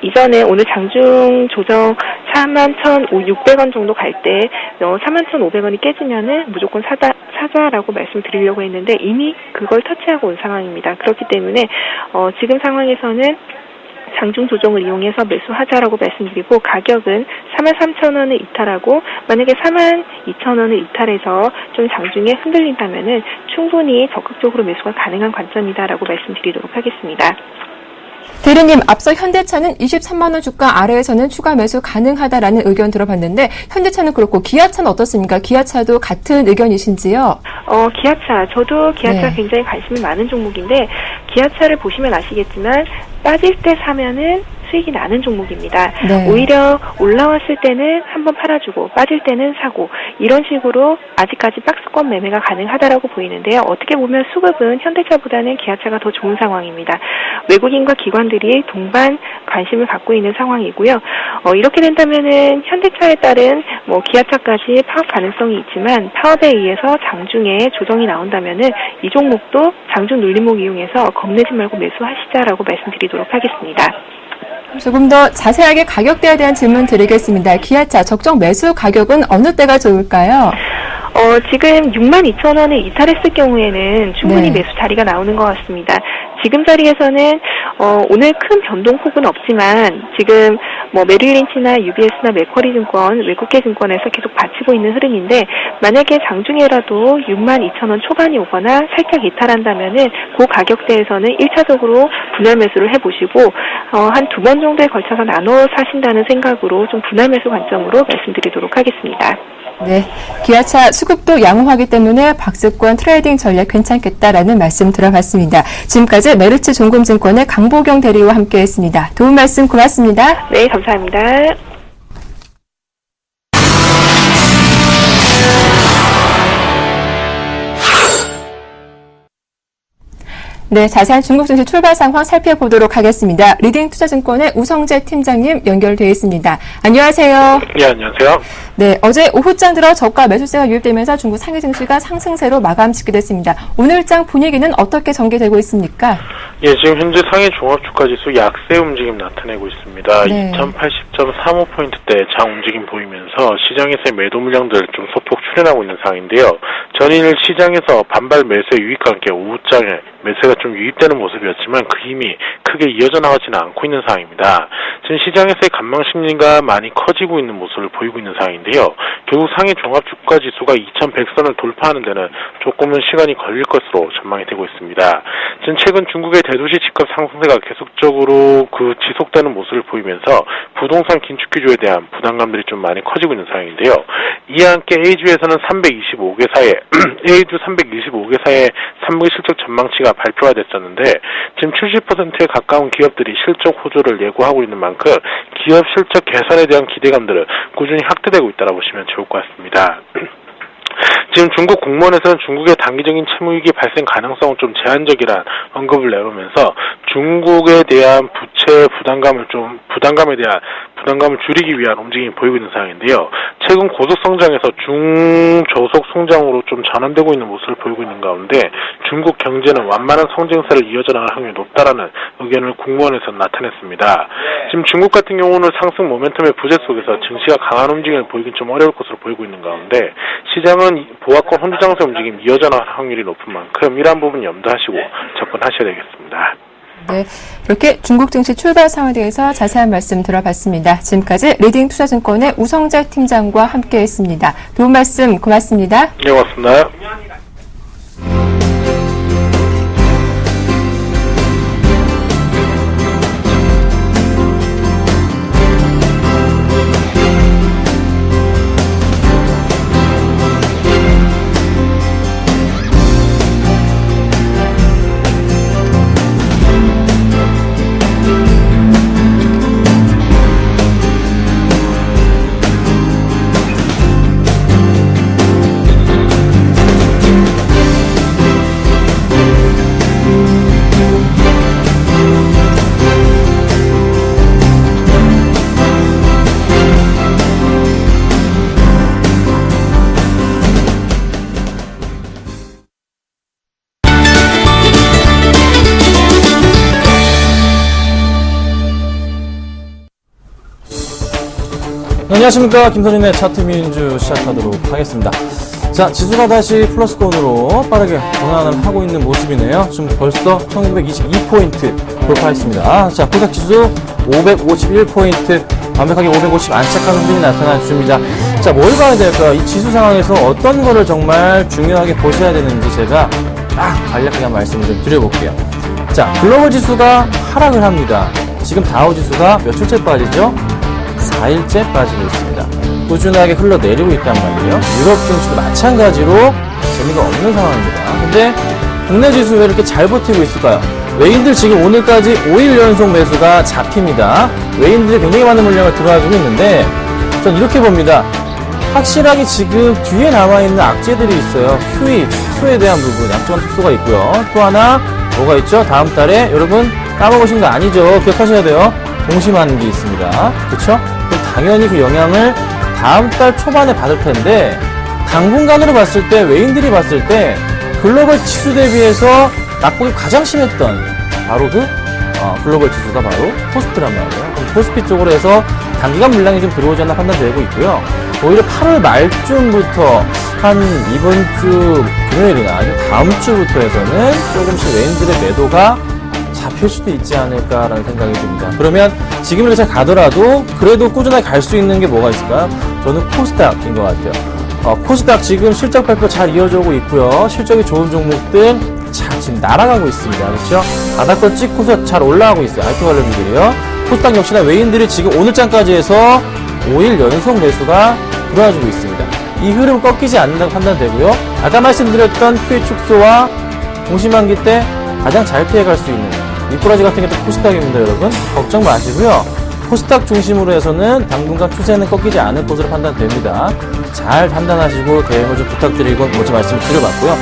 이전에 오늘 장중 조정 41,600원 정도 갈 때 41,500원이 깨지면은 무조건 사자라고 말씀드리려고 했는데 이미 그걸 터치하고 온 상황입니다. 그렇기 때문에 지금 상황에서는 장중 조정을 이용해서 매수하자라고 말씀드리고, 가격은 43,000원을 이탈하고 만약에 42,000원을 이탈해서 좀 장중에 흔들린다면은 충분히 적극적으로 매수가 가능한 관점이다라고 말씀드리도록 하겠습니다. 대리님, 앞서 현대차는 23만 원 주가 아래에서는 추가 매수 가능하다라는 의견 들어봤는데 현대차는 그렇고 기아차는 어떻습니까? 기아차도 같은 의견이신지요? 기아차, 저도 기아차 네. 굉장히 관심이 많은 종목인데 기아차를 보시면 아시겠지만 빠질 때 사면은 수익이 나는 종목입니다. 네. 오히려 올라왔을 때는 한번 팔아주고 빠질 때는 사고 이런 식으로 아직까지 박스권 매매가 가능하다라고 보이는데요. 어떻게 보면 수급은 현대차보다는 기아차가 더 좋은 상황입니다. 외국인과 기관들이 동반 관심을 갖고 있는 상황이고요. 이렇게 된다면은 현대차에 따른 기아차까지 파업 가능성이 있지만 파업에 의해서 장중에 조정이 나온다면은 이 종목도 장중 눌림목 이용해서 겁내지 말고 매수하시자라고 말씀드리도록 하겠습니다. 조금 더 자세하게 가격대에 대한 질문 드리겠습니다. 기아차 적정 매수 가격은 어느 때가 좋을까요? 지금 62,000원을 이탈했을 경우에는 충분히 네. 매수 자리가 나오는 것 같습니다. 지금 자리에서는 오늘 큰 변동폭은 없지만 지금 메릴린치나 UBS나 맥쿼리 증권, 외국계 증권에서 계속 받치고 있는 흐름인데 만약에 장중에라도 62,000원 초반이 오거나 살짝 이탈한다면은 그 가격대에서는 1차적으로 분할 매수를 해보시고 한 2번 정도에 걸쳐서 나눠 사신다는 생각으로 좀 분할 매수 관점으로 말씀드리도록 하겠습니다. 네, 기아차 수급도 양호하기 때문에 박스권 트레이딩 전략 괜찮겠다라는 말씀 들어봤습니다. 지금까지 메르츠 종금증권의 강보경 대리와 함께했습니다. 도움 말씀 고맙습니다. 네, 감사합니다. 네, 자세한 중국 증시 출발 상황 살펴보도록 하겠습니다. 리딩투자증권의 우성재 팀장님 연결되어 있습니다. 안녕하세요. 예, 안녕하세요. 네, 어제 오후장 들어 저가 매수세가 유입되면서 중국 상해 증시가 상승세로 마감 짓게 됐습니다. 오늘장 분위기는 어떻게 전개되고 있습니까? 예, 지금 현재 상해 종합주가지수 약세 움직임 나타내고 있습니다. 네. 2080.35포인트대 장 움직임 보이면서 시장에서의 매도 물량들 좀 소폭 출현하고 있는 상황인데요. 전일 시장에서 반발 매수의 유입과 함께 오후장에 매수가 좀 유입되는 모습이었지만 그 힘이 크게 이어져 나가지는 않고 있는 상황입니다. 지금 시장에서의 간망 심리가 많이 커지고 있는 모습을 보이고 있는 상황인데요. 결국 상해 종합주가 지수가 2100선을 돌파하는 데는 조금은 시간이 걸릴 것으로 전망이 되고 있습니다. 지금 최근 중국의 대도시 집값 상승세가 계속적으로 지속되는 모습을 보이면서 부동산 긴축 기조에 대한 부담감들이 좀 많이 커지고 있는 상황인데요. 이에 함께 A주에서는 325개사의 A주 325개사의 3분기 실적 전망치가 발표가 발표가 됐었는데 지금 70%에 가까운 기업들이 실적 호조를 예고하고 있는 만큼 기업 실적 개선에 대한 기대감들을 꾸준히 확대되고 있다고 보시면 좋을 것 같습니다. 지금 중국 공무원에서는 중국의 단기적인 채무위기 발생 가능성은 좀 제한적이란 언급을 내놓으면서 중국에 대한 부채 부담감을 줄이기 위한 움직임이 보이고 있는 상황인데요. 최근 고속 성장에서 중저속 성장으로 좀 전환되고 있는 모습을 보이고 있는 가운데 중국 경제는 완만한 성장세를 이어져 나갈 확률이 높다라는 의견을 공무원에서 나타냈습니다. 지금 중국 같은 경우는 상승 모멘텀의 부재 속에서 증시가 강한 움직임을 보이긴 좀 어려울 것으로 보이고 있는 가운데 시장은 보합권 혼조장세 움직임 이어져 나갈 확률이 높은 만큼 이러한 부분 염두하시고 접근하셔야 되겠습니다. 네, 이렇게 중국 증시 출발 상황에 대해서 자세한 말씀 들어봤습니다. 지금까지 리딩투자증권의 우성재 팀장과 함께했습니다. 도움 말씀 고맙습니다. 네, 고맙습니다. 안녕하십니까. 김선인의 차트민주 시작하도록 하겠습니다. 자, 지수가 다시 플러스권으로 빠르게 전환을 하고 있는 모습이네요. 지금 벌써 1922포인트 돌파했습니다. 자, 코스닥지수 551포인트, 완벽하게 550 안착한 흐름이 나타나 줍니다. 자, 뭘 봐야 될까요? 이 지수 상황에서 어떤 거를 정말 중요하게 보셔야 되는지 제가 딱 간략하게 한 말씀을 좀 드려볼게요. 자, 글로벌 지수가 하락을 합니다. 지금 다우 지수가 며칠째 빠지죠? 4일째 빠지고 있습니다. 꾸준하게 흘러내리고 있단 말이에요. 유럽 증시도 마찬가지로 재미가 없는 상황입니다. 근데 국내 지수 왜 이렇게 잘 버티고 있을까요? 외인들 지금 오늘까지 5일 연속 매수가 잡힙니다. 외인들이 굉장히 많은 물량을 들어와주고 있는데 전 이렇게 봅니다. 확실하게 지금 뒤에 남아있는 악재들이 있어요. QE, 축소에 대한 부분, 약정한 축소가 있고요. 또 하나 뭐가 있죠? 다음 달에 여러분 까먹으신 거 아니죠? 기억하셔야 돼요. 동시만기 있습니다. 그쵸? 당연히 그 영향을 다음 달 초반에 받을 텐데 당분간으로 봤을 때 외인들이 봤을 때 글로벌 지수 대비해서 낙폭이 가장 심했던 바로 그 글로벌 지수가 바로 코스피란 말이에요. 코스피 쪽으로 해서 단기간 물량이 좀 들어오지 않나 판단되고 있고요. 오히려 8월 말쯤부터 한 이번 주 금요일이나 아니면 다음 주부터 해서는 조금씩 외인들의 매도가 잡힐 수도 있지 않을까라는 생각이 듭니다. 그러면 지금 이렇게 잘 가더라도 그래도 꾸준하게 갈 수 있는 게 뭐가 있을까요? 저는 코스닥인 것 같아요. 코스닥 지금 실적 발표 잘 이어지고 있고요. 실적이 좋은 종목들 잘 지금 날아가고 있습니다. 그렇죠? 바닥권 찍고서 잘 올라가고 있어요. IT 관련주들이요. 코스닥 역시나 외인들이 지금 오늘장까지 해서 5일 연속 매수가 들어와주고 있습니다. 이 흐름 꺾이지 않는다고 판단되고요. 아까 말씀드렸던 QE 축소와 동시만기 때 가장 잘 피해갈 수 있는 미꾸라지 같은 게 또 코스닥입니다, 여러분. 걱정 마시고요. 코스닥 중심으로 해서는 당분간 추세는 꺾이지 않을 것으로 판단됩니다. 잘 판단하시고 대응을 좀 부탁드리고 먼저 말씀을 드려봤고요.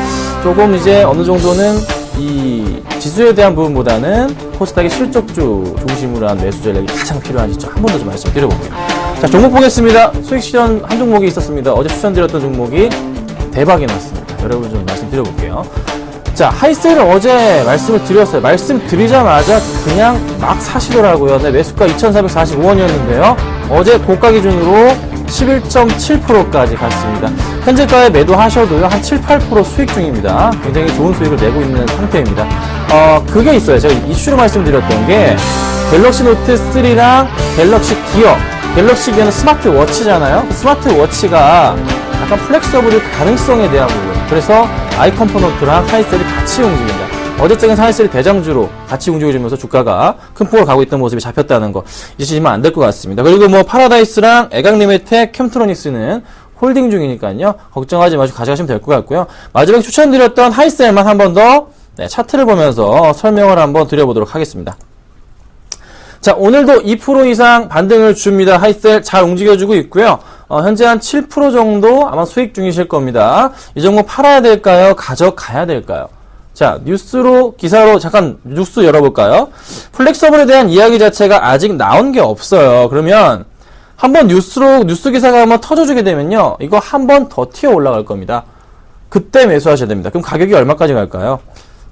조금 이제 어느 정도는 이 지수에 대한 부분보다는 코스닥의 실적주 중심으로 한 매수 전략이 가장 필요한 시점 한 번 더 좀 말씀드려볼게요. 자, 종목 보겠습니다. 수익 실현 한 종목이 있었습니다. 어제 추천드렸던 종목이 대박이 났습니다. 여러분 좀 말씀드려볼게요. 자, 하이셀을 어제 말씀을 드렸어요. 말씀드리자마자 그냥 막 사시더라고요. 네, 매수가 2,445원이었는데요. 어제 고가 기준으로 11.7%까지 갔습니다. 현재가에 매도하셔도요, 한 7, 8% 수익 중입니다. 굉장히 좋은 수익을 내고 있는 상태입니다. 그게 있어요. 제가 이슈로 말씀드렸던 게, 갤럭시 노트 3랑 갤럭시 기어, 갤럭시 기어는 스마트워치잖아요. 스마트워치가 약간 플렉서블 가능성에 대한 부분. 그래서 아이컴포넌트랑 하이셀이 같이 움직입니다. 어제적인 하이셀이 대장주로 같이 움직여주면서 주가가 큰 폭으로 가고 있던 모습이 잡혔다는 거 잊으시면 안 될 것 같습니다. 그리고 뭐 파라다이스랑 에강리메텍, 캠트로닉스는 홀딩 중이니까요. 걱정하지 마시고 가져가시면 될 것 같고요. 마지막에 추천드렸던 하이셀만 한 번 더 네, 차트를 보면서 설명을 한번 드려보도록 하겠습니다. 자, 오늘도 2% 이상 반등을 줍니다. 하이셀 잘 움직여주고 있고요. 현재 한 7% 정도 아마 수익 중이실 겁니다. 이 종목 팔아야 될까요? 가져가야 될까요? 자, 기사로 잠깐 뉴스 열어볼까요? 플렉서블에 대한 이야기 자체가 아직 나온 게 없어요. 그러면 한번 뉴스 기사가 한번 터져주게 되면요, 이거 한 번 더 튀어 올라갈 겁니다. 그때 매수하셔야 됩니다. 그럼 가격이 얼마까지 갈까요?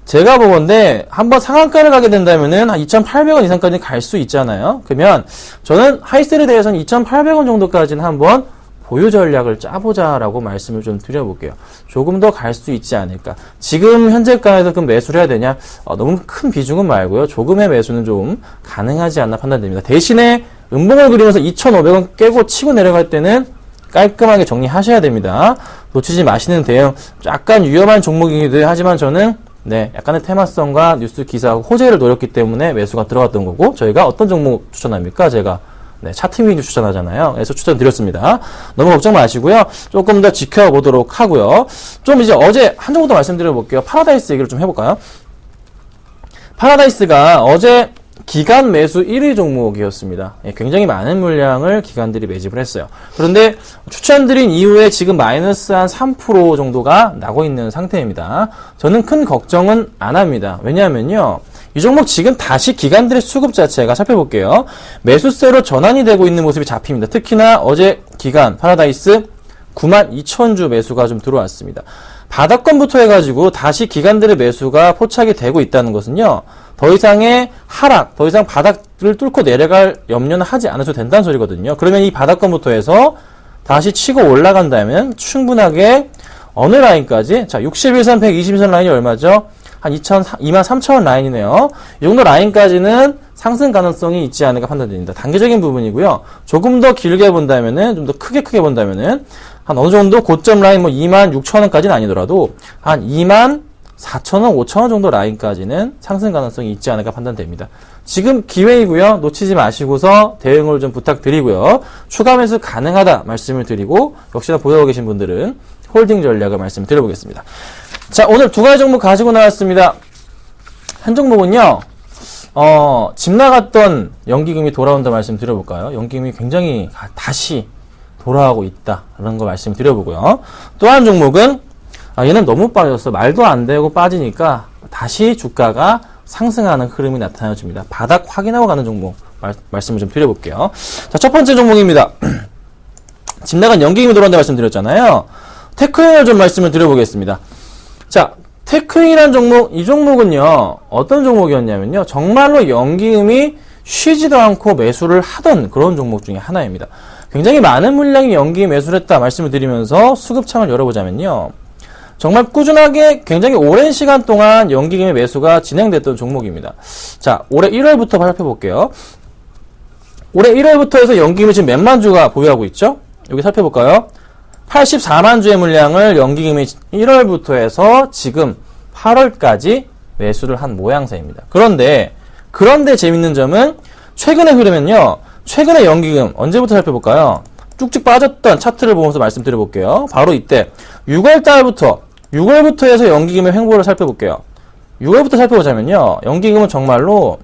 제가 보건데 한번 상한가를 가게 된다면은 한 2,800원 이상까지 갈 수 있잖아요. 그러면 저는 하이셀에 대해서는 2,800원 정도까지는 한번 보유 전략을 짜보자라고 말씀을 좀 드려볼게요. 조금 더 갈 수 있지 않을까. 지금 현재가에서 그럼 매수를 해야 되냐? 너무 큰 비중은 말고요. 조금의 매수는 좀 가능하지 않나 판단됩니다. 대신에 음봉을 그리면서 2,500원 깨고 치고 내려갈 때는 깔끔하게 정리하셔야 됩니다. 놓치지 마시는 대응. 약간 위험한 종목이기도 하지만 저는 약간의 테마성과 뉴스 기사하고 호재를 노렸기 때문에 매수가 들어갔던 거고, 저희가 어떤 종목 추천합니까? 제가 차트 위주 추천하잖아요. 그래서 추천드렸습니다. 너무 걱정 마시고요. 조금 더 지켜보도록 하고요. 좀 이제 어제 한 종목 더 말씀드려볼게요. 파라다이스 얘기를 좀 해볼까요? 파라다이스가 어제 기간 매수 1위 종목이었습니다. 굉장히 많은 물량을 기관들이 매집을 했어요. 그런데 추천드린 이후에 지금 마이너스 한 3% 정도가 나고 있는 상태입니다. 저는 큰 걱정은 안 합니다. 왜냐하면요, 이 종목 지금 다시 기관들의 수급 자체가 살펴볼게요. 매수세로 전환이 되고 있는 모습이 잡힙니다. 특히나 어제 기간 파라다이스 92,000주 매수가 좀 들어왔습니다. 바닥권부터 해가지고 다시 기관들의 매수가 포착이 되고 있다는 것은요, 더 이상의 하락, 더 이상 바닥을 뚫고 내려갈 염려는 하지 않아도 된다는 소리거든요. 그러면 이 바닥권부터 해서 다시 치고 올라간다면 충분하게 어느 라인까지, 자, 61선, 120선 라인이 얼마죠? 한 23,000원 라인이네요. 이 정도 라인까지는 상승 가능성이 있지 않을까 판단됩니다. 단계적인 부분이고요. 조금 더 길게 본다면은, 좀 더 크게 본다면은, 한 어느 정도 고점 라인 26,000원까지는 아니더라도, 한 24,000원, 5,000원 정도 라인까지는 상승 가능성이 있지 않을까 판단됩니다. 지금 기회이고요. 놓치지 마시고서 대응을 좀 부탁드리고요. 추가 매수 가능하다 말씀을 드리고, 역시나 보유하고 계신 분들은 홀딩 전략을 말씀을 드려보겠습니다. 자, 오늘 두 가지 종목 가지고 나왔습니다. 한 종목은요, 집 나갔던 연기금이 돌아온다 말씀 드려볼까요? 연기금이 굉장히 다시 돌아오고 있다. 라는 거 말씀 드려보고요. 또 한 종목은, 얘는 너무 빠졌어. 말도 안 되고 빠지니까 다시 주가가 상승하는 흐름이 나타나줍니다. 바닥 확인하고 가는 종목 말씀을 좀 드려볼게요. 자, 첫 번째 종목입니다. 집 나간 연기금이 돌아온다 말씀 드렸잖아요. 테크인을 좀 말씀을 드려보겠습니다. 자, 테크인이라는 종목, 이 종목은요, 어떤 종목이었냐면요, 정말로 연기금이 쉬지도 않고 매수를 하던 그런 종목 중에 하나입니다. 굉장히 많은 물량이 연기금 매수를 했다 말씀을 드리면서 수급창을 열어보자면요, 정말 꾸준하게 굉장히 오랜 시간 동안 연기금의 매수가 진행됐던 종목입니다. 자, 올해 1월부터 살펴볼게요. 올해 1월부터 해서 연기금이 지금 몇만 주가 보유하고 있죠? 여기 살펴볼까요? 84만 주의 물량을 연기금이 1월부터 해서 지금 8월까지 매수를 한 모양새입니다. 그런데 재밌는 점은 최근의 흐름은요, 최근의 연기금 언제부터 살펴볼까요? 쭉쭉 빠졌던 차트를 보면서 말씀드려볼게요. 바로 이때 6월부터 해서 연기금의 횡보를 살펴볼게요. 6월부터 살펴보자면요, 연기금은 정말로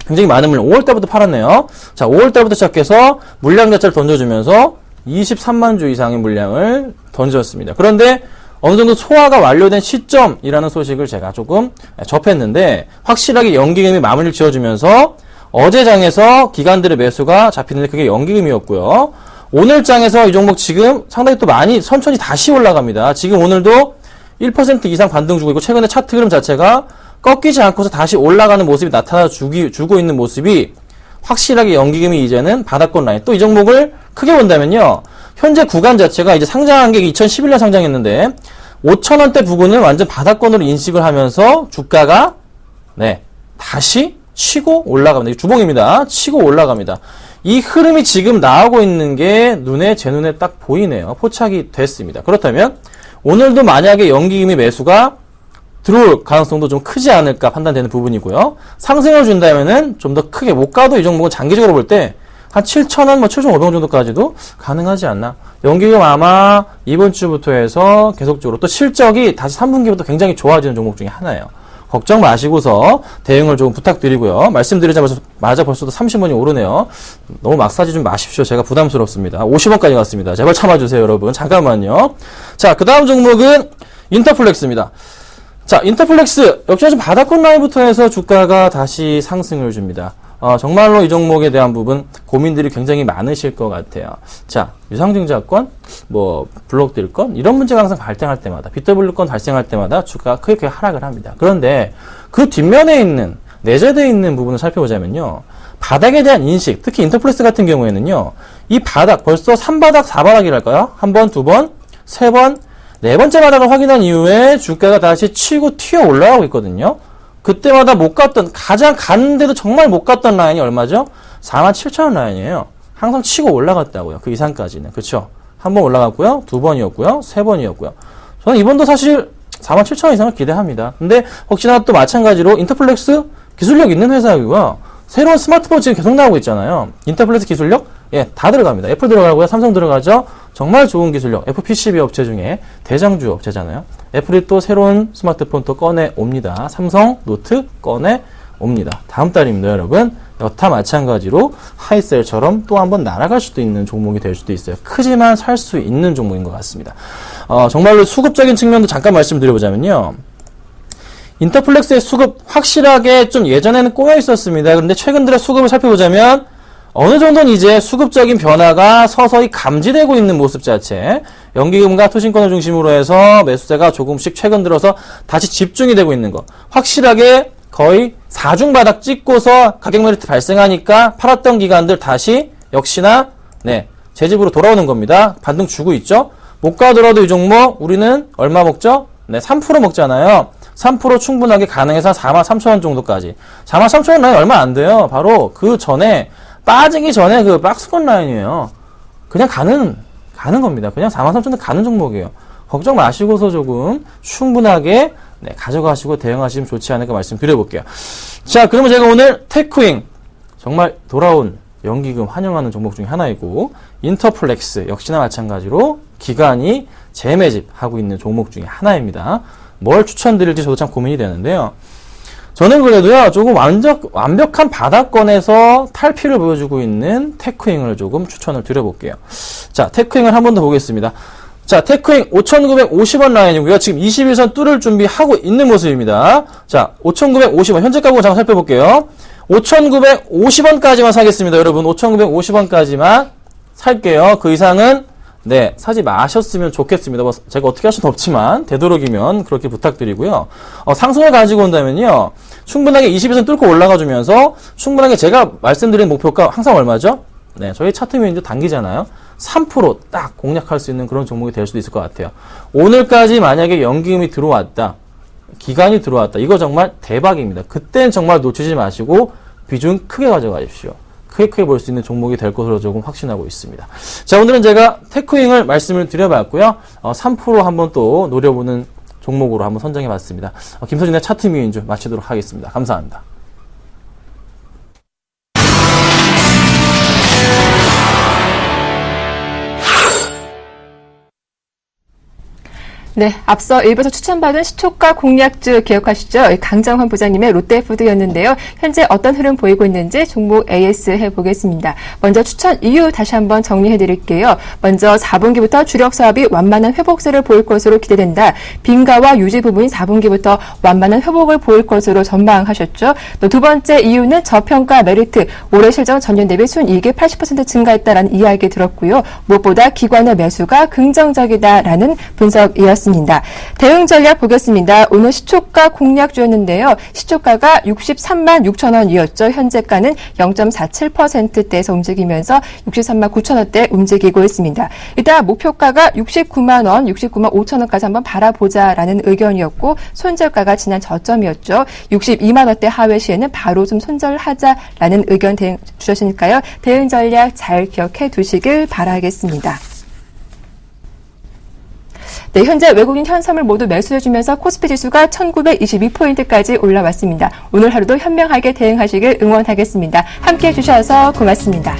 굉장히 많은 물량, 5월달부터 팔았네요. 자, 5월달부터 시작해서 물량 자체를 던져주면서 23만 주 이상의 물량을 던졌습니다. 그런데 어느 정도 소화가 완료된 시점이라는 소식을 제가 조금 접했는데, 확실하게 연기금이 마무리를 지어주면서 어제 장에서 기관들의 매수가 잡히는데 그게 연기금이었고요. 오늘 장에서 이 종목 지금 상당히 또 많이 천천히 다시 올라갑니다. 지금 오늘도 1% 이상 반등 주고 있고, 최근에 차트 흐름 자체가 꺾이지 않고서 다시 올라가는 모습이 주고 있는 모습이 확실하게 연기금이 이제는 바닥권 라인. 또 이 종목을 크게 본다면요, 현재 구간 자체가 이제 상장한 게 2011년 상장했는데 5,000원대 부근을 완전 바닥권으로 인식을 하면서 주가가 다시 치고 올라갑니다. 주봉입니다. 치고 올라갑니다. 이 흐름이 지금 나오고 있는 게 제 눈에 딱 보이네요. 포착이 됐습니다. 그렇다면 오늘도 만약에 연기금이 매수가 들어올 가능성도 좀 크지 않을까 판단되는 부분이고요. 상승을 준다면은 좀 더 크게 못 가도 이 종목은 장기적으로 볼 때 한 7,000원, 뭐 7,500원 정도까지도 가능하지 않나. 연기금 아마 이번 주부터 해서 계속적으로 또 실적이 다시 3분기부터 굉장히 좋아지는 종목 중에 하나예요. 걱정 마시고서 대응을 좀 부탁드리고요. 말씀드리자마자 벌써도 30원이 오르네요. 너무 막 사지 좀 마십시오. 제가 부담스럽습니다. 50원까지 갔습니다. 제발 참아주세요, 여러분. 잠깐만요. 자, 그 다음 종목은 인터플렉스입니다. 자, 인터플렉스 역시 좀 바닥권 라인부터 해서 주가가 다시 상승을 줍니다. 정말로 이 종목에 대한 부분 고민들이 굉장히 많으실 것 같아요. 자, 유상증자권, 뭐 블록딜권 이런 문제가 항상 발생할 때마다 BW권 발생할 때마다 주가가 크게 하락을 합니다. 그런데 그 뒷면에 있는 내재되어 있는 부분을 살펴보자면요. 바닥에 대한 인식, 특히 인터플렉스 같은 경우에는요. 이 바닥 벌써 3바닥, 4바닥이랄까요? 한 번, 두 번, 세 번, 네 번째 바닥을 확인한 이후에 주가가 다시 치고 튀어 올라가고 있거든요. 그때마다 못 갔던, 가장 갔는데도 정말 못 갔던 라인이 얼마죠? 47,000원 라인이에요. 항상 치고 올라갔다고요. 그 이상까지는. 그쵸? 한 번 올라갔고요. 두 번이었고요. 세 번이었고요. 저는 이번도 사실 47,000원 이상을 기대합니다. 근데 혹시나 또 마찬가지로 인터플렉스 기술력 있는 회사이고요. 새로운 스마트폰 지금 계속 나오고 있잖아요. 인터플렉스 기술력? 예, 다 들어갑니다. 애플 들어가고요. 삼성 들어가죠. 정말 좋은 기술력. FPCB 업체 중에 대장주 업체잖아요. 애플이 또 새로운 스마트폰 또 꺼내 옵니다. 삼성 노트 꺼내 옵니다. 다음 달입니다, 여러분. 여타 마찬가지로 하이셀처럼 또 한번 날아갈 수도 있는 종목이 될 수도 있어요. 크지만 살 수 있는 종목인 것 같습니다. 정말로 수급적인 측면도 잠깐 말씀드려보자면요. 인터플렉스의 수급 확실하게 좀 예전에는 꼬여 있었습니다. 그런데 최근 들어 수급을 살펴보자면 어느 정도는 이제 수급적인 변화가 서서히 감지되고 있는 모습 자체, 연기금과 투신권을 중심으로 해서 매수세가 조금씩 최근 들어서 다시 집중이 되고 있는 것. 확실하게 거의 4중 바닥 찍고서 가격 메리트 발생하니까 팔았던 기관들 다시 역시나 제 집으로 돌아오는 겁니다. 반등 주고 있죠. 못 가더라도 이 종목 우리는 얼마 먹죠? 3% 먹잖아요. 3% 충분하게 가능해서 43,000원 정도까지. 43,000원 라인 얼마 안 돼요. 바로 그 전에 빠지기 전에 그 박스권 라인이에요. 그냥 가는 겁니다. 그냥 43,000원 가는 종목이에요. 걱정 마시고서 조금 충분하게 가져가시고 대응하시면 좋지 않을까 말씀드려볼게요. 자, 그러면 제가 오늘 테크윙 정말 돌아온 연기금 환영하는 종목 중에 하나이고, 인터플렉스 역시나 마찬가지로 기관이 재매집하고 있는 종목 중에 하나입니다. 뭘 추천드릴지 저도 참 고민이 되는데요. 저는 그래도요, 조금 완벽한 바닥권에서 탈피를 보여주고 있는 테크윙을 조금 추천을 드려볼게요. 자, 테크윙을 한 번 더 보겠습니다. 자, 테크윙 5,950원 라인이고요. 지금 21선 뚫을 준비하고 있는 모습입니다. 자, 5,950원. 현재 가격을 잠깐 살펴볼게요. 5,950원까지만 사겠습니다. 여러분, 5,950원까지만 살게요. 그 이상은 사지 마셨으면 좋겠습니다. 뭐 제가 어떻게 할 수는 없지만 되도록이면 그렇게 부탁드리고요. 상승을 가지고 온다면요. 충분하게 21선 뚫고 올라가주면서 충분하게 제가 말씀드린 목표가 항상 얼마죠? 저희 차트 뮤인도 단기잖아요. 3% 딱 공략할 수 있는 그런 종목이 될 수도 있을 것 같아요. 오늘까지 만약에 연기금이 들어왔다, 기간이 들어왔다, 이거 정말 대박입니다. 그땐 정말 놓치지 마시고 비중 크게 가져가십시오. 크게 볼 수 있는 종목이 될 것으로 조금 확신하고 있습니다. 자, 오늘은 제가 테크윙을 말씀을 드려봤고요. 3% 한번 또 노려보는 종목으로 한번 선정해봤습니다. 김서진의 차트 뮤인주 마치도록 하겠습니다. 감사합니다. 네, 앞서 1부에서 추천받은 시초가 공략주 기억하시죠? 강정환 부장님의 롯데푸드였는데요. 현재 어떤 흐름 보이고 있는지 종목 AS 해보겠습니다. 먼저 추천 이유 다시 한번 정리해드릴게요. 먼저 4분기부터 주력 사업이 완만한 회복세를 보일 것으로 기대된다. 빈가와 유지 부분인 4분기부터 완만한 회복을 보일 것으로 전망하셨죠. 또 두 번째 이유는 저평가 메리트, 올해 실적 전년 대비 순이익이 80% 증가했다라는 이야기 들었고요. 무엇보다 기관의 매수가 긍정적이다라는 분석이었습니다. 대응 전략 보겠습니다. 오늘 시초가 공략주였는데요. 시초가가 63만 6천 원이었죠. 현재가는 0.47%대에서 움직이면서 63만 9천 원대 움직이고 있습니다. 일단 목표가가 69만 원, 69만 5천 원까지 한번 바라보자라는 의견이었고, 손절가가 지난 저점이었죠. 62만 원대 하회 시에는 바로 좀 손절하자라는 의견 주셨으니까요. 대응 전략 잘 기억해 두시길 바라겠습니다. 네, 현재 외국인 현선물 모두 매수해주면서 코스피 지수가 1922포인트까지 올라왔습니다. 오늘 하루도 현명하게 대응하시길 응원하겠습니다. 함께해 주셔서 고맙습니다.